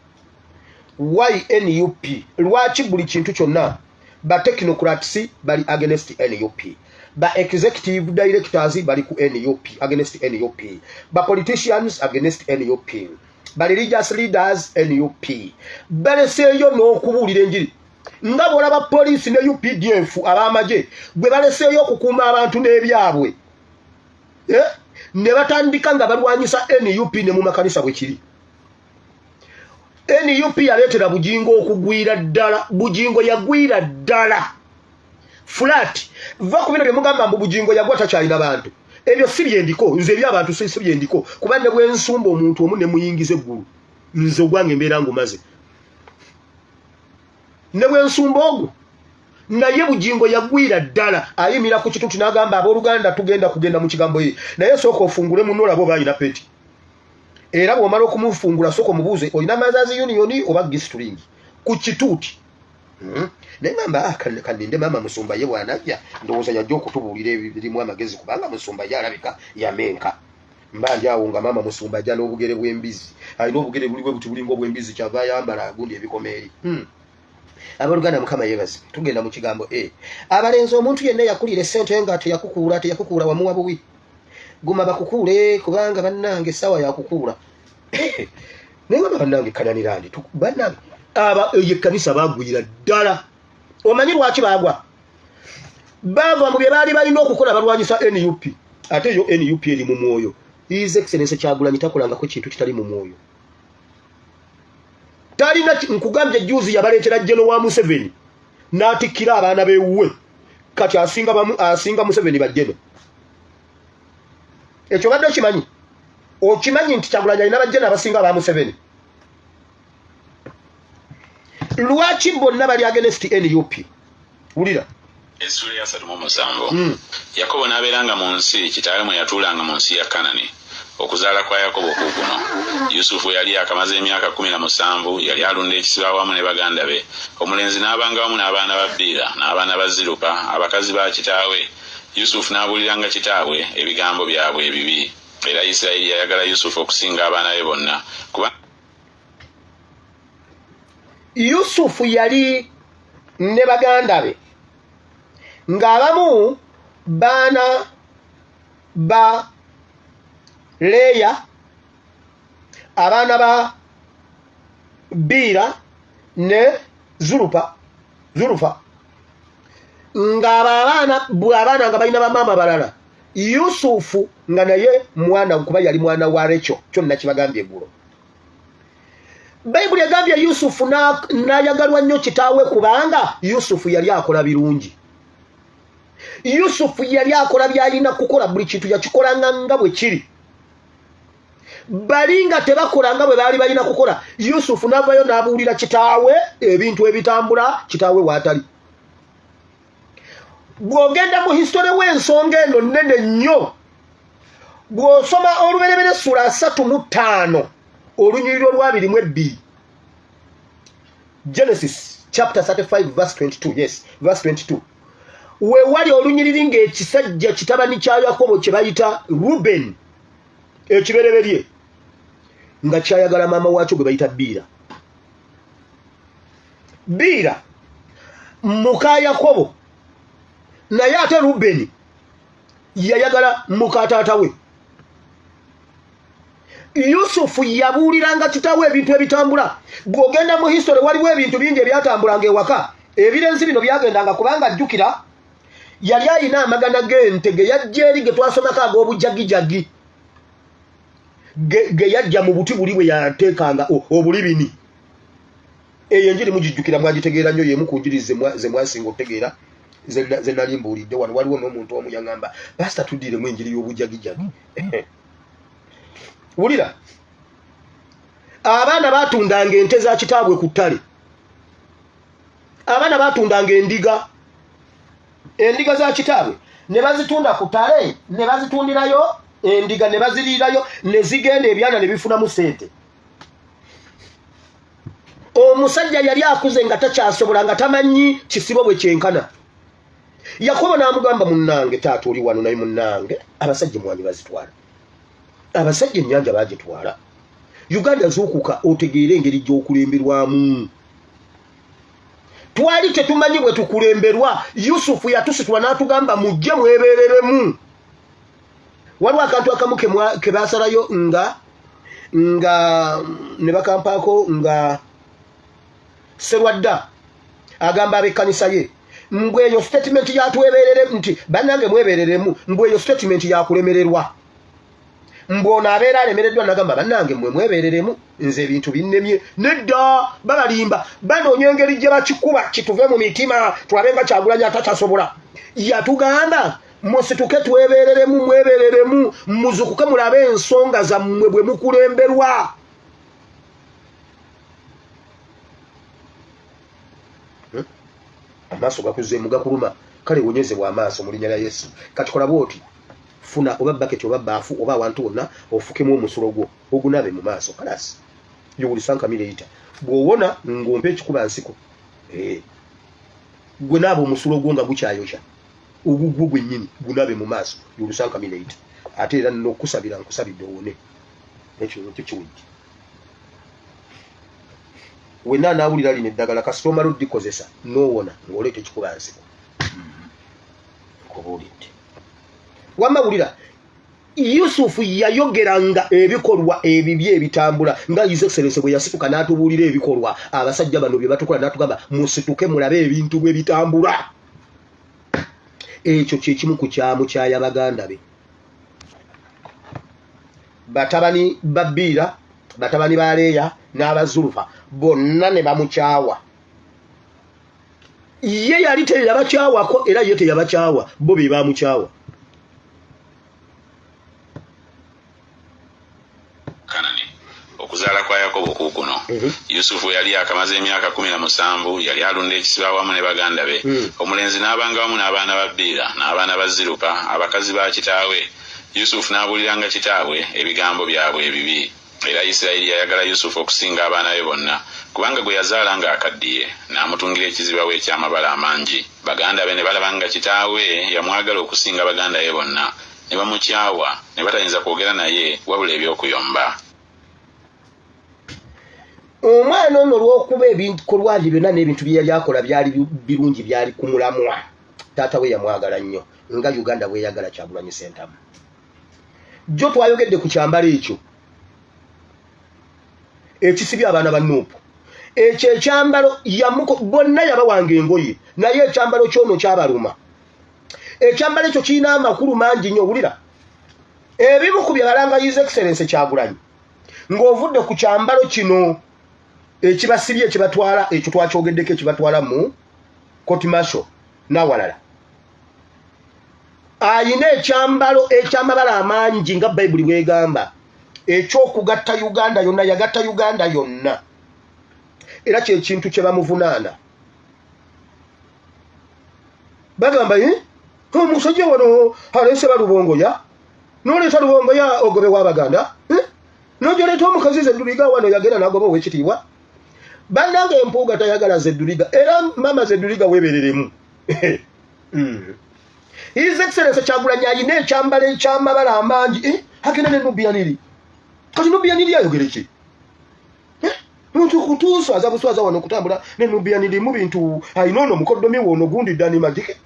Speaker 1: why NUP lwaki buli kintu kyonna ba technocrats bali against NUP ba executive directors bali ku NUP against NUP ba politicians against NUP ba religious leaders NUP baleseeyo n'okubuulira enjiri nga bw'olaba poliisi ne UPDF ab'amagye bwe baleseeyo okukuuma abantu n'ebyabwe ne batandika nga balwanyisa NUP ne mu makanisa bwe kiri NUP yaleetera bujingo okugwira ddala bujingo yagwira ddala flat va ku bino bye mugamba mbu bujingo yagwa takyalina bantu ebyo si byendiko nze eby'abantu si byendiko kuba ne bwensumba omuntu omu ne muyingiza eggulu nze ogwange embeera ngumaze ne bwensumba ogwo naye bujingo yagwira ddala ayimira ku kituntu n'agamba abooluganda kugenda mu kigambo ye naye sooka ofungule muno olaba oba alina peti era bw'omala okumufungula sooka omubuuze olina Mother's Union oba Gistring ku kituuti naye ngamba kaninde maama Musumba ye bw'anajja ndowooza yajja okutubuulira ebirimu amagezi kubanga Musumba ye alabika yamenka mba ndi awo nga maama Musumba ajja n'obugere bw'embizi alina obugere buli bwe buti bulinga obw'embizi kyava ayambala agundi ebikomeeri abooluganda mukama yebaze tugenda mu kigambo abalenzi omuntu yenna yakulira essente nga teyakukuula wamuwa buwi guma bakukuule kubanga bannange essaawa yakukuula naye nga bannange kananirandi bannange ekkanisa bagwira ddala omanyi lwaki bagwa bava mu bye baali balina okukola balwanyisa NUP ate eyo NUP eri mu mwoyo His Excellency Kyagulanyi takolangako kintu kitali mu mwoyo talina nkugambye juzi yabaleetera jeno wa Museveni n'atikkira abaana beewuwe kati asinga Museveni bajjeno ekyo badde okimanyi nti Kyagulanyi alina bajjeno abasinga aba Museveni lwaki bonna bali against NUP wulira
Speaker 2: Esula ya 37 Yakobo n'abeeranga mu nsi kitaawe mwe yatuulanga mu nsi ya Kanani okuzaala kwa Yakobo kukuno Yusufu yali akamaze emyaka 17 yali alunda ekisibo awamu ne baganda be omulenzi n'abanga wamu n'abaana ba Biira n'abaana ba Zirupa abakazi ba kitaawe Yusufu n'abuuliranga kitaawe ebigambo byabwe ebibi era Isirayiri yayagala Yusufu okusinga abaana be bonna kuba
Speaker 1: Yusufu yali ne baganda be ng'abamu baana ba Leya abaana ba Biira ne Zurufa ng'abaana nga balina bamaama balala Yusufu nga naye mwana kuba yali mwana wa Recho kyonna kibagambye eggulo Bayibuli egambye Yusufu n'ayagalwa nnyo kitaawe kubanga Yusufu yali akola birungi Yusufu yali akola byalina kukola buli kintu yakikolanga nga bwe kiri balinga tebakolanga bwe baali balina kukola Yusufu n'avayo n'abuulira kitaawe ebintu ebitambula kitaawe waatali bw'ogenda mu history w'ensonga eno nnene nnyo bw'osoma olubereberye sura 35 olunyiriro lwa 22 Genesis chapter 35 verse 22 yes verse 22 we wali olunyiriri ng'ekisajja kitabani kya Yakobo kye bayita Ruben ekibereberye nga kyayagala maama waakyo gwe bayita Biira muka Yakobo naye ate Ruben yayagala muka taata we Yusufu yabuuliranga kitaawe ebintu ebitambula. Bw'ogenda mu history waliwo ebintu bingi ebyatambulanga ewaka. Ebirenzi bino byagendanga kubanga ajjukira yali ayina amagana g'ente ge yajja eri ge twasomako ag'obujagijagi ge yajja mu buti buli bwe yateekanga obulibini. Eyo enjiri mugijjukira mwagitegeera nnyo y'emu ku njiri ze mwasinga okutegeera ze nali mbuulidde wano. Waliwo n'omuntu omu yaŋŋamba pasita tuddiremu enjiri y'obujagijagi. Wulira, abaana baatundanga ente za kitaabwe ku ttale. Abaana baatundanga endiga za kitaabwe ne bazitunda ku ttale, ne bazitundirayo endiga, ne baziriirayo, ne zigenda ebyana ne bifunamu ssente. Omusajja yali akuze nga takyasobola, nga tamanyi kisibo bwe kyenkana. Yakobo n'amugamba, munnange taata oli wano, naye munnange abasajja mwanyi bazitwala. Abasajja ennyanja baagitwala. Uganda zuukuka otegeere engeri gy'okulemberwamu. Twali tetumanyi bwe tukulemberwa. Yusufu yatusitula n'atugamba mujje mwebeereremu. Waliwo akantu akamu ke baasalayo nga ne bakampaako nga Serwadda agamba ab'ekkanisa ye, mbwe eyo statement yatwebereremu nti bannange mwebereremu, mbwe eyo statement yakulemererwa. Mbona abeera alemereddwa nagamba bannange mmwe mwebereremu, nze ebintu binnemye. Nedda babalimba banoonya engeri gye bakikuba kituve mu mitima tulabe nga Kyagulanyi atakyasobola. Yatugamba musituke twebereremu, mwebereremu, muzukuke mulabe ensonga zammwe bwe mukulemberwa. Amaaso gakuzeemu gakuluma, kale wonyezebwa amaaso mu linnya lya Yesu. Kati kola bw'oti, funa oba baketi oba baafu oba awantu wonna ofukemu omusulo gwo ogunabe mu maaso kalasi. Yuwulisanka mireita bw'owona ng'ompa ekikuba nsiko. Gwe naaba omusulo gwo nga gukyayosha ogugwo gwennyini gunabe mu maaso. Yuwulisanka mireita ate era n'okusabira nkusabidde owone. Ekyo kiwujje. Wenna anaawulira lino eddagala kasita omala oddikozesa n'owona ng'oleeta ekikuba nsiko. Nkubuulidde. Wamma wulira, Yusufu yayogeranga ebikolwa ebibi ebitambula nga His Excellency bwe yasituka n'atubuulira ebikolwa abasajja bano bye batukola n'atugamba musituke mulabe ebintu bwe bitambula. Ekyo kye kimu ku kyamu kyaya baganda be. Batabani ba Biira, batabani ba Leeya n'Abazulufa bonna ne bamukyawa. Ye yali teyabakyawako era ye teyabakyawa, bo be bamukyawa.
Speaker 2: Okuzaala kwa Yakobo kuukuno. Yusufu yali akamaze emyaka 17, yali alunda ekisibo awamu ne baganda be. Omulenzi n'abanga wamu n'abaana ba Biira n'abaana ba Zirupa, abakazi ba kitaawe. Yusufu n'abuuliranga kitaawe ebigambo byabwe ebibi. Era Isirayiri yayagala Yusufu okusinga abaana be bonna, kubanga gwe yazaala nga akaddiye, n'amutungira ekiziba we eky'amabala amangi. Baganda be ne balabanga kitaawe yamwagala okusinga baganda be bonna, ne bamukyawa, ne batayinza kwogera naye wabula eby'okuyomba.
Speaker 1: Omwana ono olw'okuba ebikolwa bye byonna n'ebintu bye yali akola byali birungi, byali kumulamwa. Taata we yamwagala nnyo nga Uganda bweyagala Kyagulanyi Ssentamu. Jjo twayogedde ku kyambalo ekyo ekisibya abaana ba Nuupu. Ekyo ekyambalo bonna yabawanga engoye, naye ekyambalo kyono kyabaluma. Ekyambalo ekyo kirina amakulu mangi nnyo. Wulira, ebimu ku bye balanga His Excellency Kyagulanyi ng'ovudde ku kyambalo kino ekibasibye ekibatwala, ekyo twakyogeddeko ekibatwala mu Court Martial n'awalala. Ayina ekyambalo eky'amabala amangi nga Bayibuli bw'egamba, ekyokugatta Uganda yonna, yagatta Uganda yonna. Era kye kintu kye bamuvunaana. Bagamba omusajja wano aleese balubongoya, n'oleeta lubongoya ogobe w'Abaganda, n'ojoleeta omukazi Zedduliga wano yagenda n'agoba ow'ekitiibwa. Bannange empuuga tayagala Zedduliga, era mama Zedduliga weebereremu. His Excellency Kyagulanyi ayina ekyambalo eky'amabala amangi. Agenda ne Nubiyaniri. Kati Nubiyaniri ayogera ki? Muntu kutuuswaza buswaza wano okutambula ne Nubiyaniri mu bintu ayina ono mukoddomi wono gundi Dani Magike.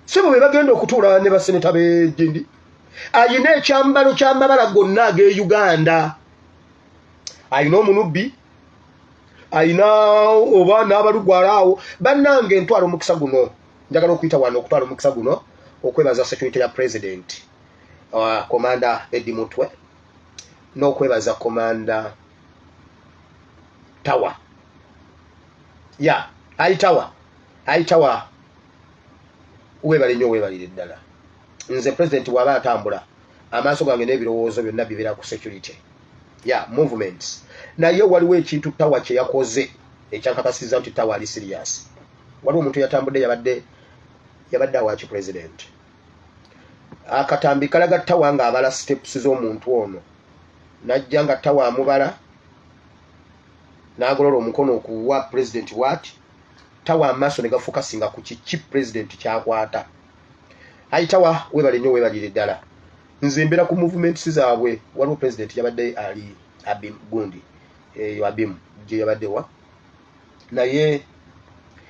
Speaker 1: Sebo be bagenda okutuula ne baseneta b'Egindi. ayina ekyambalo ky'amabala gonna ag'e Uganda. Ayina omunubbi, ayina oba n'abalugwala awo. Bannange ntwala omukisa guno, njagala okuyita wano okutwala omukisa guno okwebaza security ya president, Komanda Eddie Mutwe, n'okwebaza Komanda Tawa. Ya, Aitawa webale nnyo webalire ddala. Nze president waba atambula amaaso gange n'ebirowoozo byonna bibira ku security ya movements. Naye waliwo ekintu Tawa kye yakoze ekyankakasiza nti Tawa ali serious. Waliwo omuntu yatambudde yabadde awaki president. Akatambi kalaga Tawa ng'abala steps z'omuntu ono. Najja nga Tawa amubala n'agolola omukono okuwa president wati. Tawa amaaso ne gafokasinga ku kiki president kyakwata. Tawa webale nnyo webalire ddala. Nze mbera ku movements zaabwe. Waliwo president yabadde ali Abim Gundi. Abim gye yabadde wa. Naye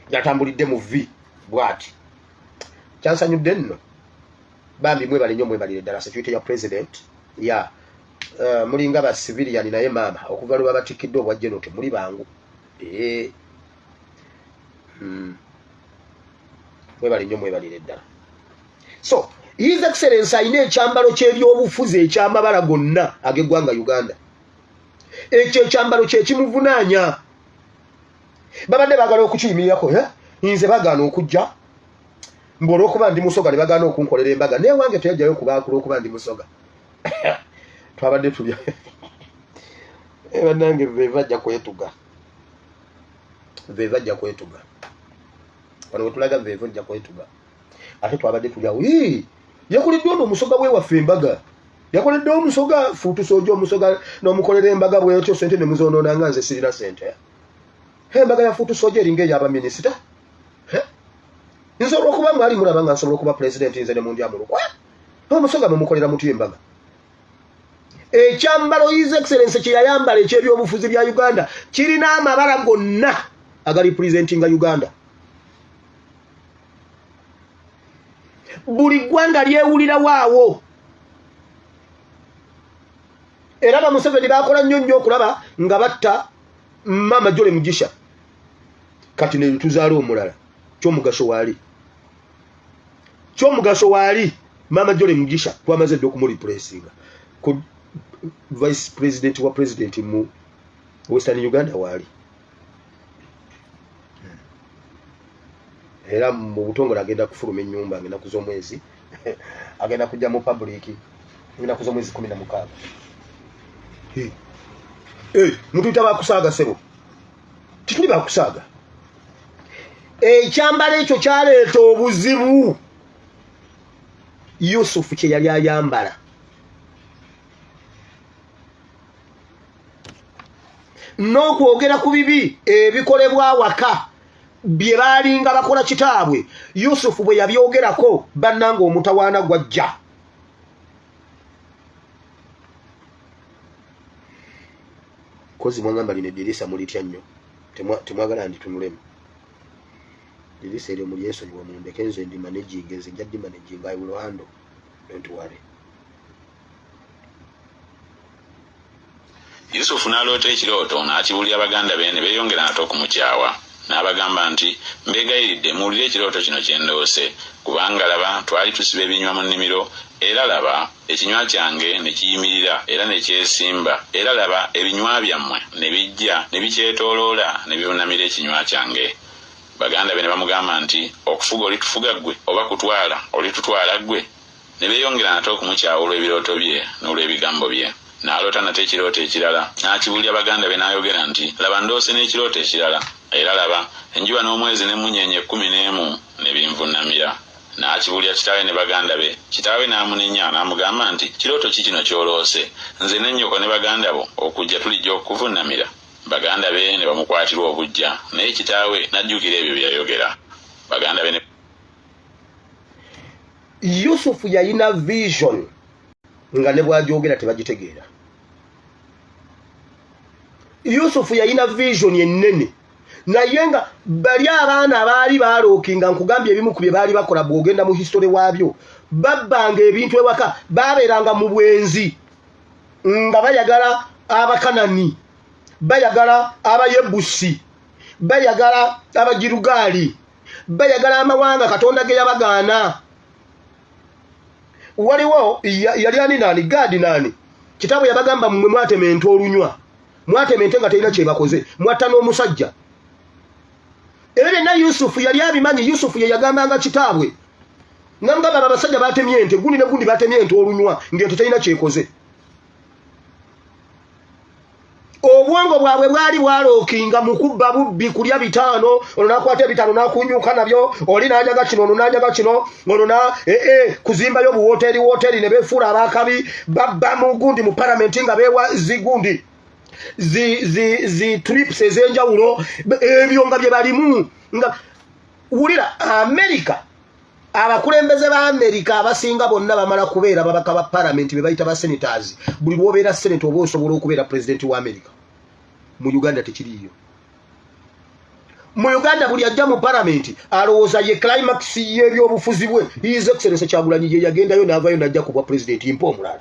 Speaker 1: yatambulidde mu V bwati. Kyansanyudde nno. Bambi mwebale nnyo mwebalire ddala security ya president. Ya mulinga ba civilian naye mama okuva lwa batikidde obwa general temuli bangu. Mwebale nnyo mwebalire ddala. So, His Excellency ayina ekyambalo ky'ebyobufuzi ekyamabala gonna ag'eggwanga Uganda. Ekyo ekyambalo kye kimuvunaanya. Babadde baagala okukiyimirirako, nze bagaana okujja. Olw'okuba ndi musoga ne bagaana okunkolera embaga. Naye wange teyajjayo kubaakula okuba ndi musoga. Twabadde tulya. Bannange vevajja kwetuga. Vevajja kwetuga. Wano wetulaga vevajja kwetuga. Ate twabadde tulya yakoleddwa omusoga we waffe embaga. Yakoledde omusoga fuutu sojo omusoga n'omukolera embaga bwetyo sente ne muzonoona nga nze sirina sente. Embaga ya fuutu sojo eringa ey'aba minisita. Nsobola okuba mwali mulaba nga nsobola okuba president nze ne mundya mu lukwa. Omusoga mumukolera mutu embaga. Ekyambalo His Excellency kye yayambala eky'ebyobufuzi bya Uganda kirina amabala gonna agali presentinga Uganda. Buli ggwanga lyewulira waawo. Era ba Museveni bakola nnyo okulaba nga batta Mama Jole Mugisha. Kati ne tuzaala omulala. Kyomugaso waali Mama Jole Mugisha twamaze dde okumureplacinga. Ku vice president wa president mu Western Uganda waali. Era mu butongole agenda kufuluma ennyumba agenda kuza omwezi agenda kujja mu public agenda kuza omwezi 16. Mutuyita bakusaaga sebo. Tituli bakusaaga. Ekyambalo ekyo kyaleeta obuzibu. Yusufu kye yali ayambala. N'okwogera ku bibi ebikolebwa waka bye baalinga bakola kitaabwe. Yusufu bwe yabyogerako bannanga omutawaana gwajja. Kozi mwangamba lino eddirisa mulitya nnyo. Temwagala ndi tunulemu. Dirisa eryo muli ensonyiwa mundeke nze ndi managing nze njja ddi managing I will handle. Don't worry.
Speaker 2: Yusufu n'aloota ekirooto n'akibulya Abaganda be ne beeyongera nate okumukyawa. N'abagamba nti mbeegayiridde muwulire ekirooto kino kye ndoose kubanga laba twali tusiba ebinywa mu nnimiro era laba ekinywa kyange ne kiyimirira era ne kyesimba era laba ebinywa byammwe ne bijja ne bikyetooloola ne bibunamira ekinywa kyange. Baganda be ne bamugamba nti okufuga olitufuga ggwe oba kutwala olitutwala ggwe. Ne beeyongera nate okumukyawa olw'ebirooto bye n'olw'ebigambo bye. N'aloota nate ekirooto ekirala n'akibulya Baganda be n'ayogera nti laba ndoose n'ekirooto ekirala era laba enjuba n'omwezi n'emmunyeenye 11 ne binvunamira. N'akibulya kitaawe ne Baganda be. Kitaawe n'amunenya n'amugamba nti kirooto ki kino ky'oloose? Nze ne nnyoko ne baganda bo okujja tulijja okuvunamira. Baganda be ne bamukwatirwa obujja naye kitaawe n'ajjukira ebyo byayogera. Baganda be ne
Speaker 1: Yusufu yalina vision nga ne bw'agyogera tebagitegeera. Yusufu yalina vision ennene naye nga bali abaana abaali balookinga nkugambye ebimu ku bye baali bakola bw'ogenda mu history waabyo babbanga ebintu ewaka babeeranga mu bwenzi nga bayagala abakanani bayagala abayebusi bayagala abajirugali bayagala amawanga Katonda ge yabagaana. Waliwo yali ani nani gadi nani kitabu yabagamba mmwe mwatemente olunywa mwatemente nga terina kye bakoze mwatta n'omusajja era na Yusufu yali abimanyi. Yusufu ye yagambanga kitabwe ngamba abasajja batemye ente gundi ne gundi batemye ente olunywa ng'ente terina kye koze. Obwongo bwabwe bwali bwalookinga mu kubba bubbi kulya bitaano ono nakwata ebitaano nakunyuka nabyo oli nanyaga kino ono nanyaga kino ono na kuzimbayo buwoteri ne befuula abakabi babba mu gundi mu parliament nga bewa zigundi zi trips ez'enjawulo ebyo nga bye balimu nga wulira America abakulembeze ba America abasinga bonna bamala kubeera babaka ba parliament be bayita ba senators. Buli lwobeera senator oba osobola okubeera president wa America. Mu Uganda tekiriyo. Mu Uganda buli ajja mu parliament alowooza ye climax y'ebyobufuzi bwe His Excellency Kyagulanyi ye yagendayo n'avaayo n'ajja kubwa president mpo omulala.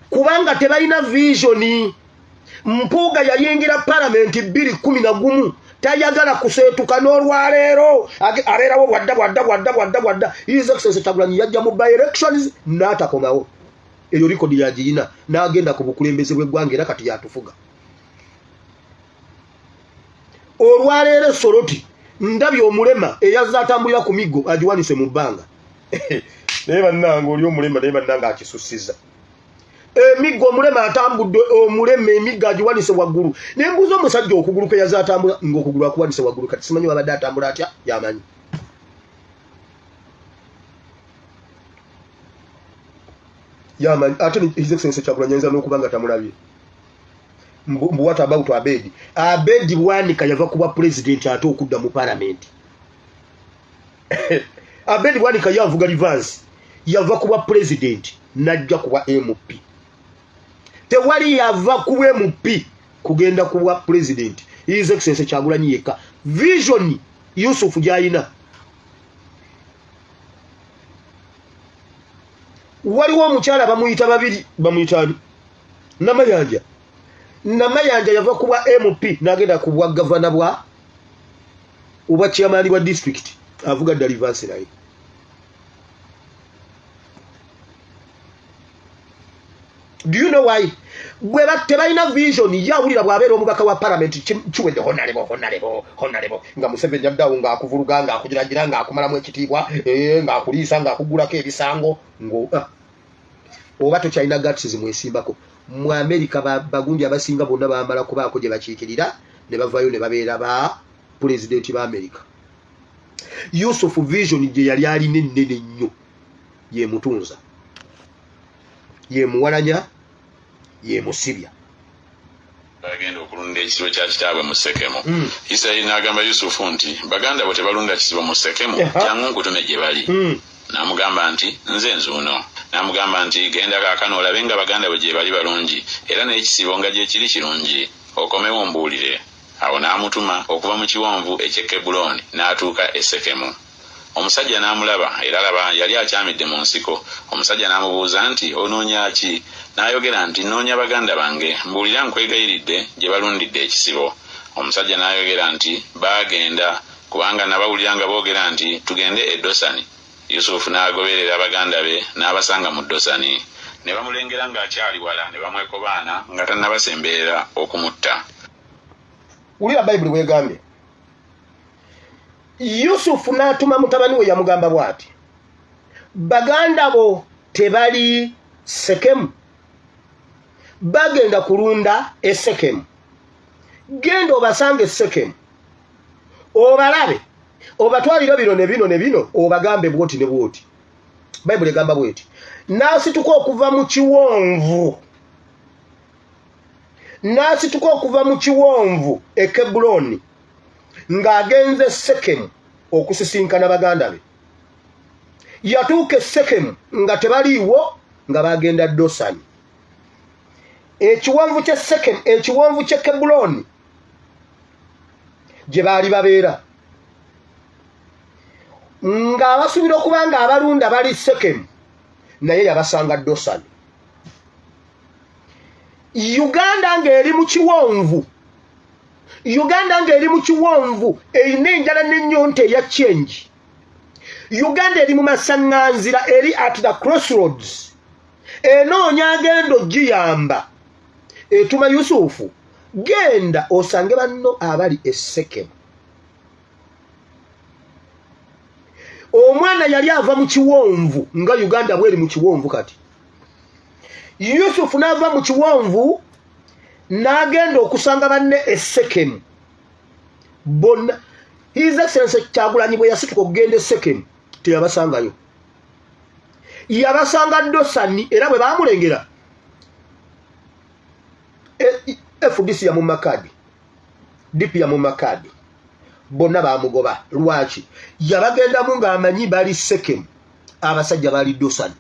Speaker 1: Kubanga tebalina visioni. Mpuuga yayingira parliament 2011 tayagala kuseetuka n'olwaleero abeerawo bwadda His Excellency Kyagulanyi yajja mu by elections n'atakomawo. Eyo likodi yagiyina n'agenda ku bukulembeze bw'eggwanga era kati yatufuga. Olwaleero Soroti ndabye omulema eyazza atambulira ku miggo agiwanise mu bbanga. Naye bannanga oli omulema naye bannanga akisussiza. Emiggo omulema atambudde omulema emigga agiwanise waggulu. Ne mbuuza omusajja okugulu ke yaza atambula ng'okugulu akuwanise waggulu kati simanyi wabadde atambula atya yamanyi. Yamanyi ate His Excellency Kyagulanyi ayinza n'okuba nga tamulabye. What about Abedi? Abedi Bwanika yava kuba president ate okudda mu parliament. Abedi Bwanika yavuga reverse yava kuba president najja kuba MP. Tewali yava kuba MP kugenda kuba president. His Excellency Kyagulanyi yekka. Vision Yusufu gyayina. Waliwo omukyala bamuyita babiri bamuyitani Namayanja yava kuba MP n'agenda kubwa governor bwa oba chairman wa district avuga Dalivansi naye. Do you know why? Bwe batebalina vision yawulira bwabeera omubaka wa parliament kiwedde honalebo nga Museveni yaddawo ng'akuvuluga ng'akugiragira ng'akumalamu ekitiibwa ng'akuliisa ng'akugulako ebisango oba tokyalina guts mwesimbako. Mu America bagundi abasinga bonna bamala kubaako gye bakiikirira ne bavaayo ne babeera ba president ba America. Yusufu vision gye yali alina ennene nnyo ye mutunza ye muwalanya ye musibya.
Speaker 2: Bagenda okulunda ekisibo kya kitaabwe mu Sekemu. Isirayiri n'agamba Yusufu nti baganda bo tebalunda kisibo mu Sekemu kyangu nkutume gye bali. N'amugamba nti nze nzuuno. N'amugamba nti genda kaakano olabe nga baganda bo gye bali balungi era n'ekisibo nga gye kiri kirungi okomewo mbuulire. Awo n'amutuma okuva mu kiwonvu eky'e Kebuloni n'atuuka e Sekemu. Omusajja n'amulaba era laba yali akyamidde mu nsiko. Omusajja n'amubuuza nti onoonya ki? N'ayogera nti nnoonya baganda bange mbuulira nkwegayiridde gye balundidde ekisibo. Omusajja n'ayogera nti baagenda kubanga nabawulira nga boogera nti tugende e Dosani. Yusufu n'agoberera baganda be n'abasanga mu Dosani. Ne bamulengera ng'akyali wala ne bamwekobaana nga tannabasemberera okumutta.
Speaker 1: Wulira Bayibuli bwegambye. Yusufu n'atuma mutabani we yamugamba bw'ati. Baganda bo tebali Sekemu. Bagenda kulunda e Sekemu. Genda obasange Sekemu. Obalabe. Obatwalira bino ne bino obagambe bwoti ne bwoti. Bayibuli egamba bw'eti. N'asituka okuva mu kiwonvu. N'asituka okuva mu kiwonvu e Kebuloni ng'agenze Sekemu okusisinkana baganda be. Yatuuka e Sekemu nga tebaliiwo nga bagenda Dosani. Ekiwonvu kye Sekemu, ekiwonvu kye Kebuloni gye baali babeera ng'abasuubira okuba nga abalunda bali Sekemu naye yabasanga Dosani. Uganda ng'eri mu kiwonvu, Uganda ng'eri mu kiwonvu erina enjala n'ennyonta eya change. Uganda eri mu masaŋŋanzira eri at the crossroads enoonya agenda ogiyamba etuma Yusufu genda osange banno abali e Sekemu. Omwana yali ava mu kiwonvu nga Uganda bweri mu kiwonvu kati. Yusufu n'ava mu kiwonvu n'agenda okusanga banne e Sekemu bonna. His Excellency Kyagulanyi bwe yasituka okugenda e Sekemu teyabasangayo, yabasanga Dosani era bwe baamulengera FDC ya mu makadi, DP ya mu makadi, bonna baamugoba. Lwaki? Yabagendamu ng'amanyi bali Sekemu, abasajja bali Dosani.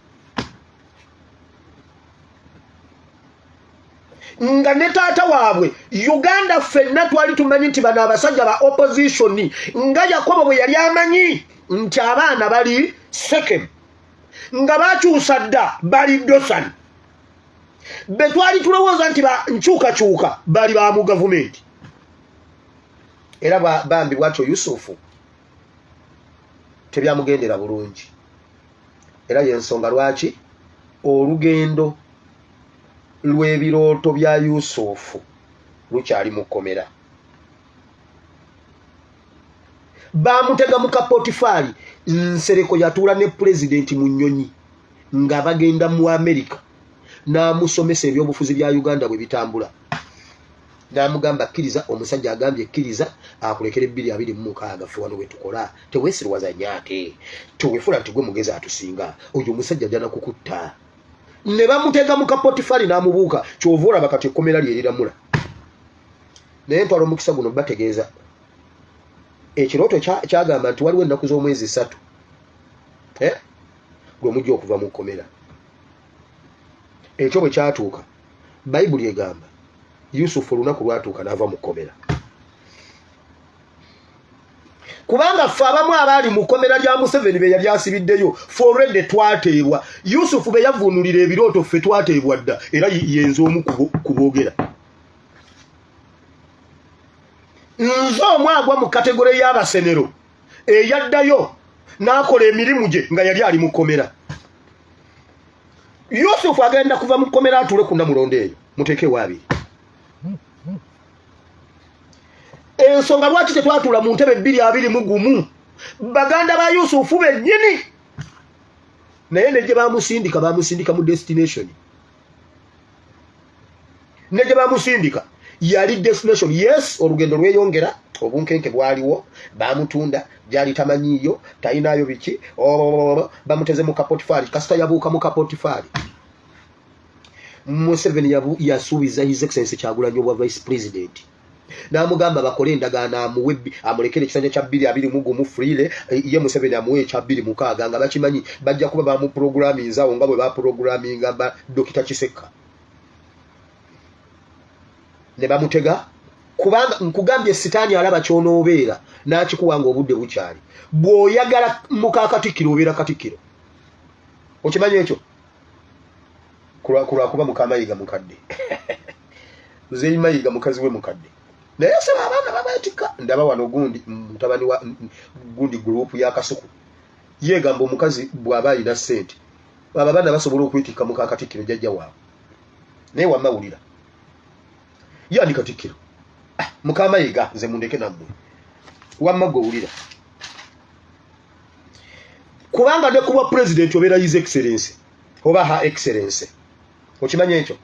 Speaker 1: Nga ne taata waabwe Uganda ffenna twali tumanyi nti bano abasajja ba opposition nga Yakobo bwe yali amanyi nti abaana bali Sekemu nga bakyusa dda bali Dosani. Be twali tulowooza nti nkyukakyuka bali ba mu gavumenti. Era bambi bwatyo Yusufu tebyamugendera bulungi. Era yensonga lwaki olugendo lw'ebirooto bya Yusufu lukyali mu kkomera. Bamutega mu kapotifaali. Nsereko yatuula ne pulezidenti mu nnyonyi nga bagenda mu Amerika n'amusomesa ebyobufuzi bya Uganda bwe bitambula. N'amugamba kkiriza, omusajja agambye kkiriza akulekere 226 ffe wano bwe tukola teweesirwaza nyaate teweefula nti gwe mugezi atusinga oyo omusajja ajja nakukutta. Ne bamutega mu kapotifaali n'amubuuka. Kyova olaba kati ekkomera lye liramula. Naye ntwala omukisa guno bategeeza ekirooto kyagamba nti waliwo ennaku z'omwezi 3 gwe mujja okuva mu kkomera. Ekyo bwe kyatuuka Bayibuli egamba Yusufu olunaku lwatuuka n'ava mu kkomera. Kubanga ffe abamu abaali mu kkomera lya Museveni be yali asibiddeyo ffe olwedde twateebwa. Yusufu be yavuunulira ebirooto ffe twateebwa dda era yenza omu ku boogera. Nze omwagwa mu kategore y'abasenero eyaddayo n'akola emirimu gye nga yali ali mu kkomera. Yusufu agenda kuva mu kkomera atuule ku Namulondo eyo muteekewo abiri. Ensonga lwaki tetwatuula mu ntebe 221 baganda ba Yusufu bennyini. Naye ne gye bamusindika mu destination. Ne gye bamusindika yali destination. Yes, olugendo lweyongera, obunkenke bwaliwo, bamutunda gyali tamanyiyo, talinayo biki, bamuteze mu kapotifaali. Kasita yabuuka mu kapotifaali Museveni yasuubiza His Excellency Kyagulanyi obwa Vice President. N'amugamba bakole endagaano amuwe amulekere ekisanja kya 221 freele ye Museveni amuwe ekya 26 nga bakimanyi bajja kuba bamuprogramminga awo nga bwe baprogramminga ba Dr. Kiseka. Ne bamutega kubanga nkugambye sitaani alaba kyonoobeera n'akikuwanga obudde bukyali. Bw'oyagala mukakatikkiro obeera katikkiro. Okimanyi ekyo? Kuba Mukamayiga mukadde. Zeyi Mayiga mukazi we mukadde. Naye saba abaana babatika ndaba wano gundi mutabani wa gundi group ya Kasuku. Yegamba omukazi bw'aba alina ssente. Aba baana basobola okwetikka mukakatikkiro jjajja waabwe. Naye wamawulira. Yani katikkiro. Mukamayiga nze mundeke nammwe. Wamma gowulira. Kubanga ne kuba president obeera His Excellency oba Her Excellency. Okimanya ekyo?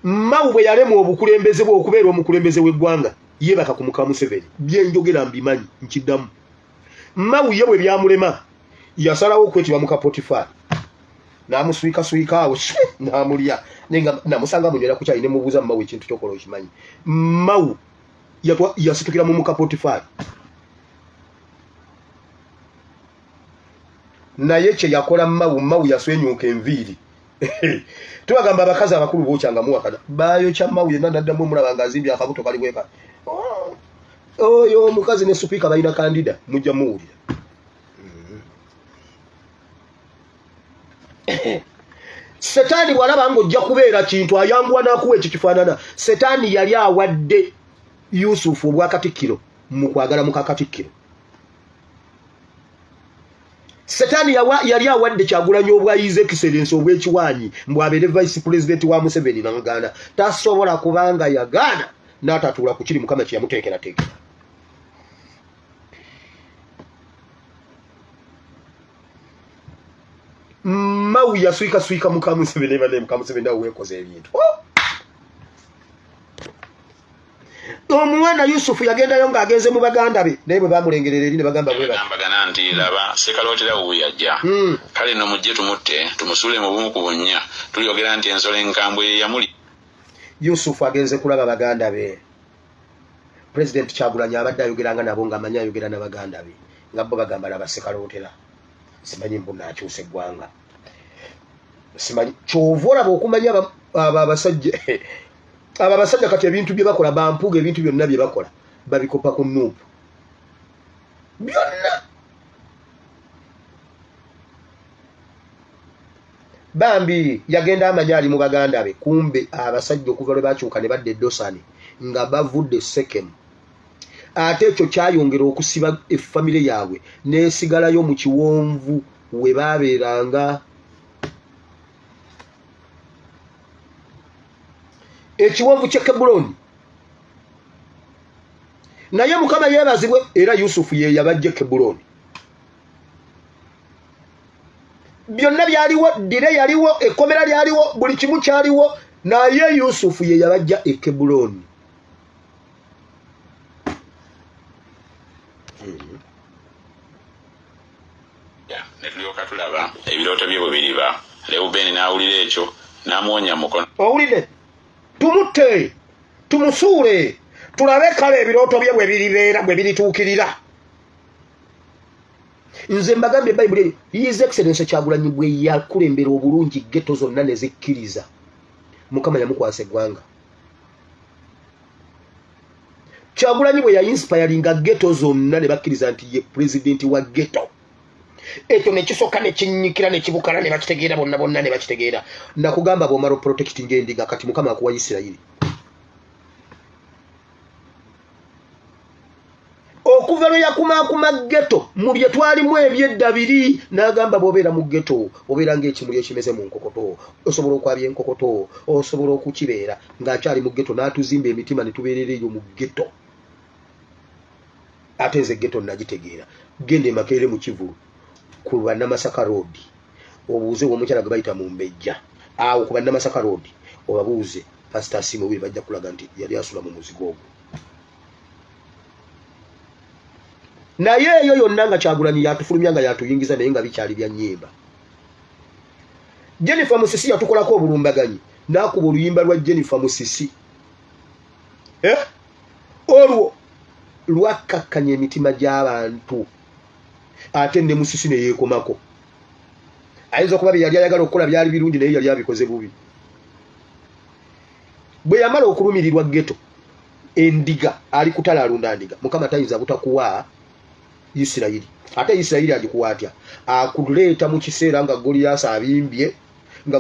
Speaker 1: Mawu bwe yalemu obukulembeze bwe okubeera omukulembeze w'eggwanga yeebaka ku muka Museveni. Byenjogera mbimanyi nkiddamu. Mawu ye bwe byamulema yasalawo okwetibwa mu kapotifaali. N'amuswika awo n'amulya. Nenga namusanga munywera ku kyayi ne mubuuza Mawu ekintu kyokola okimanyi. Mawu yasitukira mu kapotifaali. Naye kye yakola Mawu yaswenyuuka enviiri. Tubagamba abakazi abakulu b'okyanga muwakana. Baayokya Mawu yenna n'addamu omulaba ng'azimbye akabuto kali bweka. oyo omukazi ne speaker balina kandida mujja muwulira. Setani walaba ng'ojja kubeera kintu ayanguwa n'akuwa ekyo kifaanana. Setani yali awadde Yusufu obwakatikkiro mu kwagala mu kakatikkiro. Setani yali awadde Kyagulanyi obwa His Excellency obw'ekiwaanyi mbwabeere vice president wa Museveni n'agaana. Tasobola kubanga yagaana n'atatuula ku kiri Mukama kye yamuteekerateekera. Mau ya swika Mukama Museveni bale Mukama Museveni awe koze ebintu. Omwana Yusufu yagenda yonga agenze mu baganda be naye bwe bamulengerera eri ne bagamba bwe
Speaker 2: bagana nti laba sekalotera ubuyajja kale no mujje tumutte tumusule mu bumu kubunya tuliyogera nti ensole enkambwe yamuli.
Speaker 1: Yusufu agenze kulaba baganda be. President Kyagulanyi abadde ayogeranga nabo nga amanya ayogera na baganda be nga bo bagamba laba sekalotera. Simanyi mbona akyuse eggwanga. Simanyi kyova olaba okumanya abasajja abasajja kati ebintu bye bakola bampuga ebintu byonna bye bakola babikopa ku nuupu byonna. Bambi yagenda amanya ali mu baganda be kumbe abasajja okuva lwe bakyuka ne badde Dosani nga bavudde Sekemu. Ate ekyo kyayongera okusiba effamile yaabwe n'esigalayo mu kiwonvu we baabeeranga. Ekiwonvu kye Kebuloni. Naye Mukama yeebazibwe era Yusufu ye yabajja Kebuloni. Byonna byaliwo, dire yaliwo, ekkomera lyaliwo, buli kimu kyaliwo, naye Yusufu ye yabajja e Kebuloni.
Speaker 2: Netulyoka tulaba ebirooto bye bwe biriba. Lewubeni n'awulira ekyo n'amuwonya mukono. Owulidde?
Speaker 1: Tumutte, tumusuule, tulabe kale ebirooto bye bwe biribeera bwe birituukirira. Nze mbagambye Bayibuli His Excellency Kyagulanyi bwe yakulembera obulungi ghetto zonna ne zikkiriza. Mukama yamukwasa eggwanga. Kyagulanyi bwe yainspiringa ghetto zonna ne bakkiriza nti ye president wa ghetto. Ekyo ne kisoka ne kinnyikira ne kibukala ne bakitegeera bonna ne bakitegeera. Nakugamba bw'omala protecting endiga kati Mukama akuwa Isirayiri. Okuva lwe yakumaakuma ghetto mu bye twalimu ebyedda biri n'agamba bw'obeera mu ghetto obeera ng'ekimuli ekimeze mu nkokoto osobola okwabya enkokoto osobola okukibeera ng'akyali mu ghetto n'atuzimba emitima ne tubeerera eyo mu ghetto. Ate nze ghetto nagitegeera. Genda e Makerere mu Kivulu ku Bannamasaka Road obuuze omukyala gwe bayita mu Mbejja awo ku Bannamasaka Road obabuuze pastor Simo bwe bajja kulaga nti yali asula mu muzigo ogwo. Naye eyo yonna nga Kyagulanyi yatufulumya nga yatuyingiza naye nga bikyali bya nnyimba. Jennifer Musisi yatukolako obulumbaganyi n'akuba oluyimba lwa Jennifer Musisi. Olwo lwakkakkanya emitima gy'abantu. Ate ne Musisi ne yeekomako. Ayinza okuba yali ayagala okukola byali birungi naye yali abikoze bubi. Bwe yamala okulumirirwa ghetto endiga ali kutala alunda ndiga Mukama tayinza butakuwa Isirayiri. Ate Isirayiri agikuwa atya? Akuleeta mu kiseera nga Goliyasi abimbye nga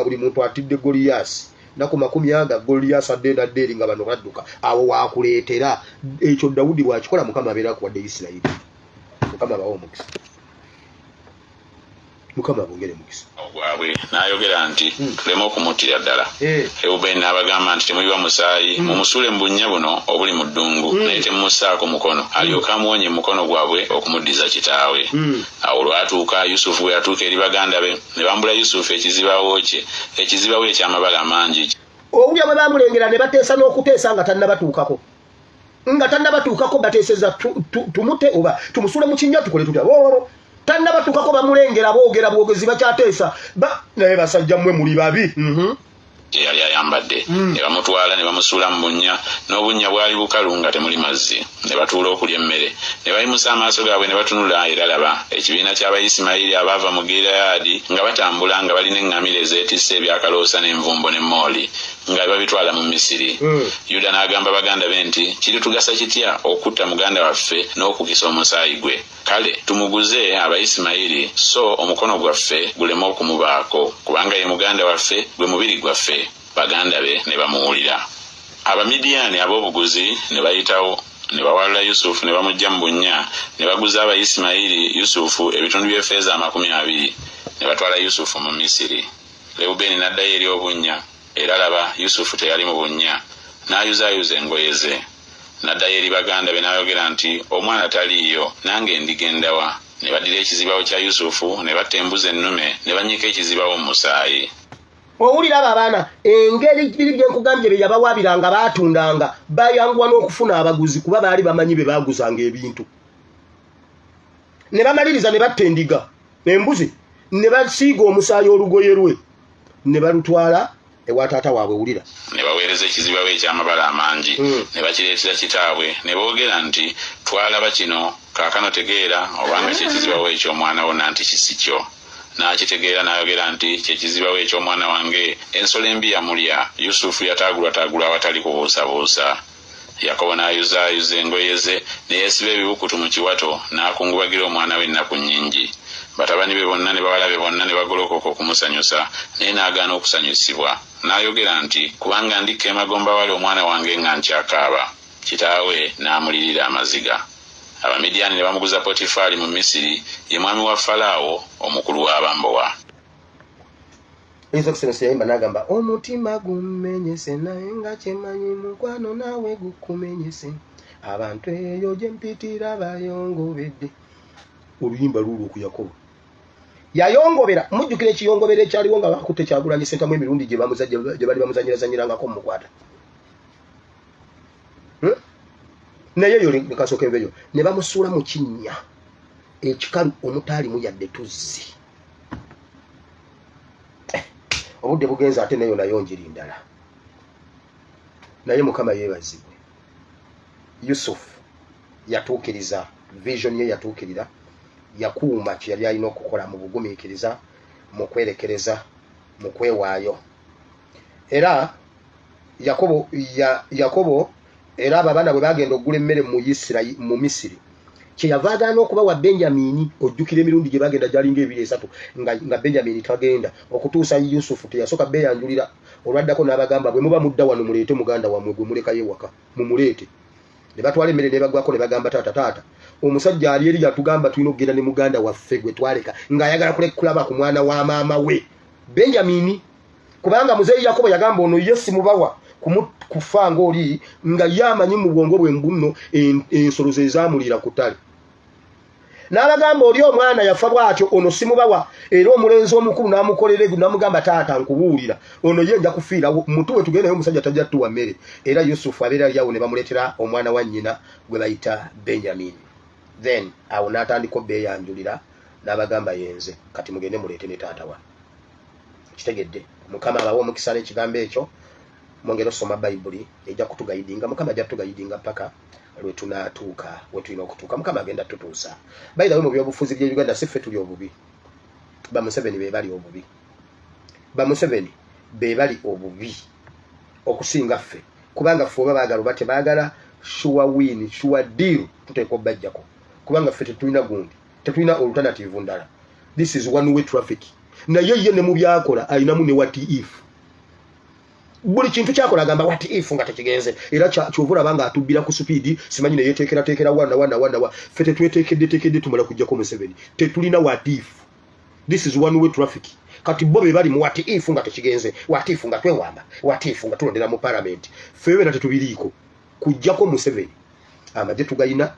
Speaker 1: buli muntu atidde Goliyasi. Naku 10 Goliyasi adde nga bano badduka. Awo waakuleetera ekyo Dawudi bw'akikola Mukama abeera akuwadde Isirayiri. Mukama bawo omukisa. Mukama bongere mukisa.
Speaker 2: Ogwabwe n'ayogera nti tuleme okumuttira ddala. Reuben n'abagamba nti temuyiwa musaayi mumusule mu bunnya buno obuli mu ddungu naye temumussaako mukono alyoka amuwonye mukono gwabwe okumuddiza kitaawe. Awo lwatuuka Yusufu bwe yatuuka eri baganda be ne bambula Yusufu ekizibawo eky'amabala mangi.
Speaker 1: Owulya bwe bamulengera ne bateesa n'okuteesa nga tannabatuukako. Bateeseza tumute oba tumusule mu kinnya tukole tutya. Tannabatuukako bamulengera boogera bwogezi bakyateesa. Naye basajja mmwe muli babi.
Speaker 2: Yali ayambadde ne bamutwala ne bamusuula mu bunnya n'obunnya bwali bukalu nga temuli mazzi. ne batuula okulya emmere ne bayimusa amaaso gaabwe ne batunula era laba ekibiina ky'Abayisimayiri abaava mu Gireyaadi nga batambula nga balina eŋŋamira ezeetisse ebyakaloosa n'envumbo ne mooli nga babitwala mu Misiri. Yuda n'agamba baganda be nti kiritugasa kitya okutta muganda waffe n'okukisa omusaayi gwe? Kale tumuguze Abayisimayiri so omukono gwaffe guleme okumubaako kubanga ye muganda waffe gwe mubiri gwaffe. Baganda be ne bamuwulira. Abamidiyaani ab'obuguzi ne bayitawo ne bawalula Yusufu ne bamujja mu bunnya ne baguza Abayisimayiri Yusufu ebitundu by'effeeza 20 ne batwala Yusufu mu Misiri. Lewubeeni n'addayo eri obunnya era laba Yusufu teyali mu bunnya n'ayuzaayuza engoye ze. N'addayo eri baganda be n'ayogera nti omwana taliiyo nange ndigendawa. Ne baddira ekizibawo kya Yusufu ne batta embuzi ennume ne bannyika ekizibawo mu musaayi.
Speaker 1: Owulira abo abaana engeri gye nkugambye be yabawaabiranga baatundanga bayanguwa n'okufuna abaguzi kuba baali bamanyi be baaguzanga ebintu. Ne bamaliriza ne batta endiga embuzi ne basiiga omusaayi olugoye lwe ne balutwala ewa taata waabwe. Wulira
Speaker 2: ne baweereza ekizibawo eky'amabala amangi ne bakireetera kitaabwe ne boogera nti twalaba kino kaakano tegeera obanga kyekizibawo eky'omwana wo nanti kisikyo. N'akitegeera n'ayogera nti kyekizibawo eky'omwana wange ensolo embi yamulya. Yusufu yataagulwataagulwa awatali kubuusabuusa. Yakobo n'ayuzaayuza engoye ze ne yeesiba ebibukutu mu kiwato n'akungubagira omwana we ennaku nnyingi. Batabani be bonna ne bawala be bonna ne bagolokoka okumusanyusa naye n'agaana okusanyusibwa. N'ayogera nti kubanga ndikka emagomba wali omwana wange nga nkyakaaba. Kitaawe n'amulirira amaziga. Abamidiyaani ne bamuguza Potifali mu Misiri ye mwami wa Falaawo omukulu w'abambowa.
Speaker 1: Excellency yayimba n'agamba omutima gumenyese naye nga kyemanyi mukwano naawe gukumenyese abantu eyo gye mpitira bayongobedde. Oluyimba luulu ku Yakobo yayongobera. Mujjukira ekiyongobera ekyaliwo nga bakutte Kyagulanyi sentamu emirundi gye bali bamuzanyirazanyirangako mu mukwata. Naye yo likasooka ebeyo ne bamusuula mu kinnya ekikalu omutaalimu yadde tuzzi. Obudde bugenze ate nayo nayo njiri ndala. Naye Mukama yeebazibwe. Yusufu yatuukiriza vision ye yatuukirira yakuuma kye yali alina okukola mu bugumiikiriza mu kwerekereza mu kwewaayo. Era Yakobo era abaana bwe bagenda okugula emmere mu Misiri kyeyava agaana okubawa Benyamini. Ojjukira emirundi gye bagenda gyalinga 2-3 nga Benyamini tagenda okutuusa Yusufu teyasooka beeyanjulira. Olwaddako n'abagamba bwe muba mudda wano muleete muganda wammwe gwe mulekayo ewaka mumuleete. Ne batwala emmere ne bagwako ne bagamba taata omusajja ali eri yatugamba tulina okugenda ne muganda waffe gwe twaleka ng'ayagala kulaba ku mwana wa maama we Benyamini kubanga muzeeyi Yakobo yagamba ono ye simubawa kufa ng'oli nga yamanyi mu bwongo bwe mbuno ensolo ze zaamulira ku ttale. N'abagamba oli omwana yafa bw'atyo ono simubawa era omulenzi omukulu n'amukolera n'amugamba taata nkubuulira ono ye nja kufiira mutuwe tugendeyo omusajja tajja tuwa mmere. Era Yusufu abeera ali awo ne bamuleetera omwana wa nnyina gwe bayita Benyamini. Then awo n'atandika obbeeyanjulira n'abagamba yenze kati mugende muleete ne taata wa. Kitegedde Mukama abawa omukisa n'ekigambo ekyo. Mwongera osoma Bayibuli ejja kutugayidinga. Mukama ajja kutugayidinga paka lwe tunaatuuka we tulina okutuuka. Mukama agenda tutuusa. Bayida we mu byobufuzi bya Uganda siffe tuli obubi. Bamuseveni be bali obubi. Bamuseveni be bali obubi okusinga ffe kubanga ffe oba baagala oba tebaagala sure win sure deal tuteeka obbajjako kubanga ffe tetulina gundi tetulina alternative ndala. This is one way traffic. Naye ye ne mu byakola alinamu ne what if. Buli kintu kyakola agamba what if nga tekigenze era kyovula banga atubbira ku speed simanyi ne yeteekera wana ffe tetweteekedde tumala kujjako Museveni tetulina what if. This is one way traffic. Kati bo be bali mu what if nga tekigenze what if nga twewamba what if nga tulondera mu parliament fewe na tetubiriiko kujjako Museveni amagye tugayina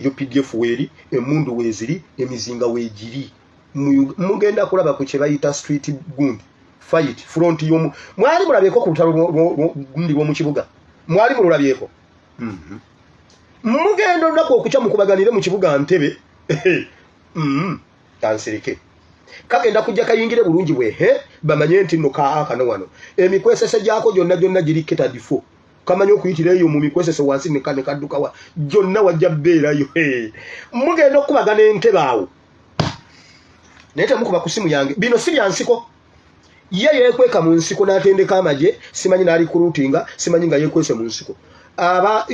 Speaker 1: UPDF weeri emundu weeziri emizinga weegiri mugenda kulaba ku kye bayita street gundi fight front yomu mwali mulabyeko ku lutalo gundi lw'omu kibuga mwali mululabyeko mugenda olunaku okukya mukubaganire mu kibuga Ntebe kansirike kagenda kujja kayingire bulungi bwe bamanye nti no kano wano emikwesese gyako gyonna giri catered for kamanyi okuyitira eyo mu mikwesese wansi ne kadduka wa jonna wajja beerayo mugenda okubagana entebe awo naye temukuba ku simu yange bino si bya nsiko ye yeekweka mu nsiko n'atendeka amagye simanyi n'ali kuruutinga simanyi nga yeekwese mu nsiko aba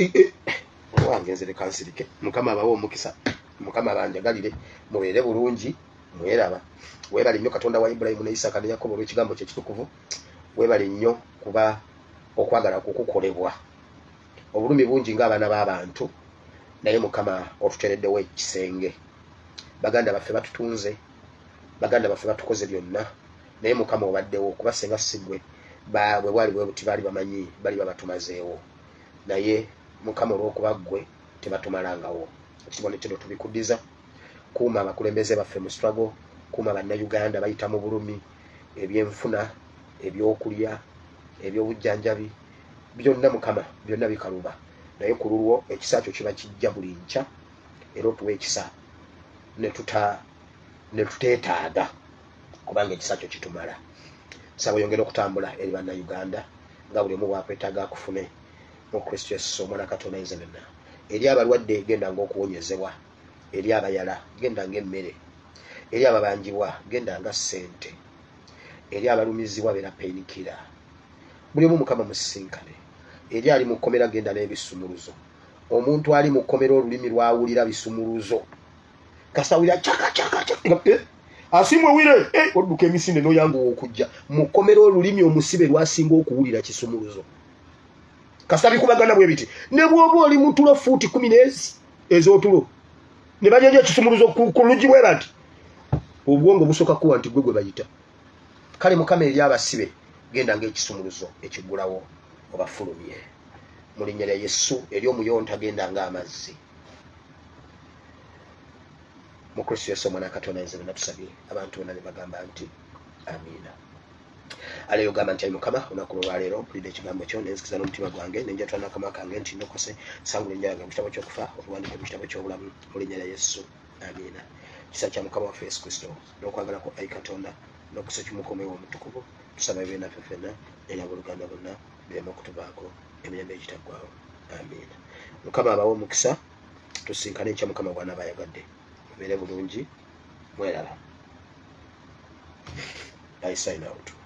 Speaker 1: wange nze leka nsirike mukama abawo omukisa mukama banjagalire mubeere bulungi mweraba weebale nnyo katonda wa Ibulayimu ne Isaaka ne Yakobo olw'ekigambo kye kitukuvu weebale nnyo kuba okwagala kukukolebwa obulumi bungi ng'abaana b'abantu naye mukama otutereddewo ekisenge baganda baffe batutunze baganda baffe batukoze byonna naye mukama obaddewo kuba senga sigwe bwe bwali bwe buti baali bamanyi bali babatumazeewo naye mukama olw'okuba ggwe tebatumalangawo ekibonetero tubikuddiza kuuma abakulembeze baffe mu struggle kuuma bannayuganda bayita mu bulumi ebyenfuna ebyokulya ebyobujjanjabi byonna mukama byonna bikaluba naye ku lulwo ekisa kyo kiba kijja buli nkya era otuwa ekisa ne tuteetaaga kubanga ekisa kyo kitumala saba oyongera okutambula eri bannayuganda nga buli omu bwakwetaaga akufune mu Kristo Yesu omwana Katonda ayinza byonna eri abalwadde genda ng'okuwonyezebwa eri abayala genda ng'emmere eri ababanjibwa genda nga ssente eri abalumizibwa beera painkiller buli omu mukama musisinkane eri ali mu kkomera genda n'ebisumuluzo omuntu ali mu kkomera olulimi lwawulira bisumuluzo kasawulira asimwe wire odduka emisinde n'oyanguwa okujja mu kkomera olulimi omusibe lwasinga okuwulira kisumuluzo kasita bikubagana bwe biti ne bw'oba oli mu tulo fuuti 10 ez'otulo ne bajeja ekisumuluzo ku luggi bwe bati obwongo busooka kuwa nti gwe bayita kale mukama eri abasibe genda ng'ekisumuluzo ekiggulawo obafulumye mu linnya lya Yesu eri omuyonta genda ng'amazzi mu Kristo Yesu omwana Katonda ayinza byonna tusabye abantu bonna ne bagamba nti amiina aleyo gamba nti ayi mukama olunaku lwaleero mpulidde ekigambo kyo nenzikiriza n'omutima gwange nenjatula n'akamwa kange nti nokose sangula enjala mu kitabo ky'okufa okuwandiika mu kitabo ky'obulamu mu linnya lya Yesu amiina kisa kya mukama waffe Yesu Kristo n'okwagala kwa ayi Katonda n'okusa kimukomewo omutukuvu tusaba ebyonna ffe ffenna n'abooluganda bonna bireme okutubaako emirembe egitaggwaawo amiina mukama abawo omukisa tusinkane ekya mukama bw'anaaba ayagadde mubeere bulungi mweraba I sign out.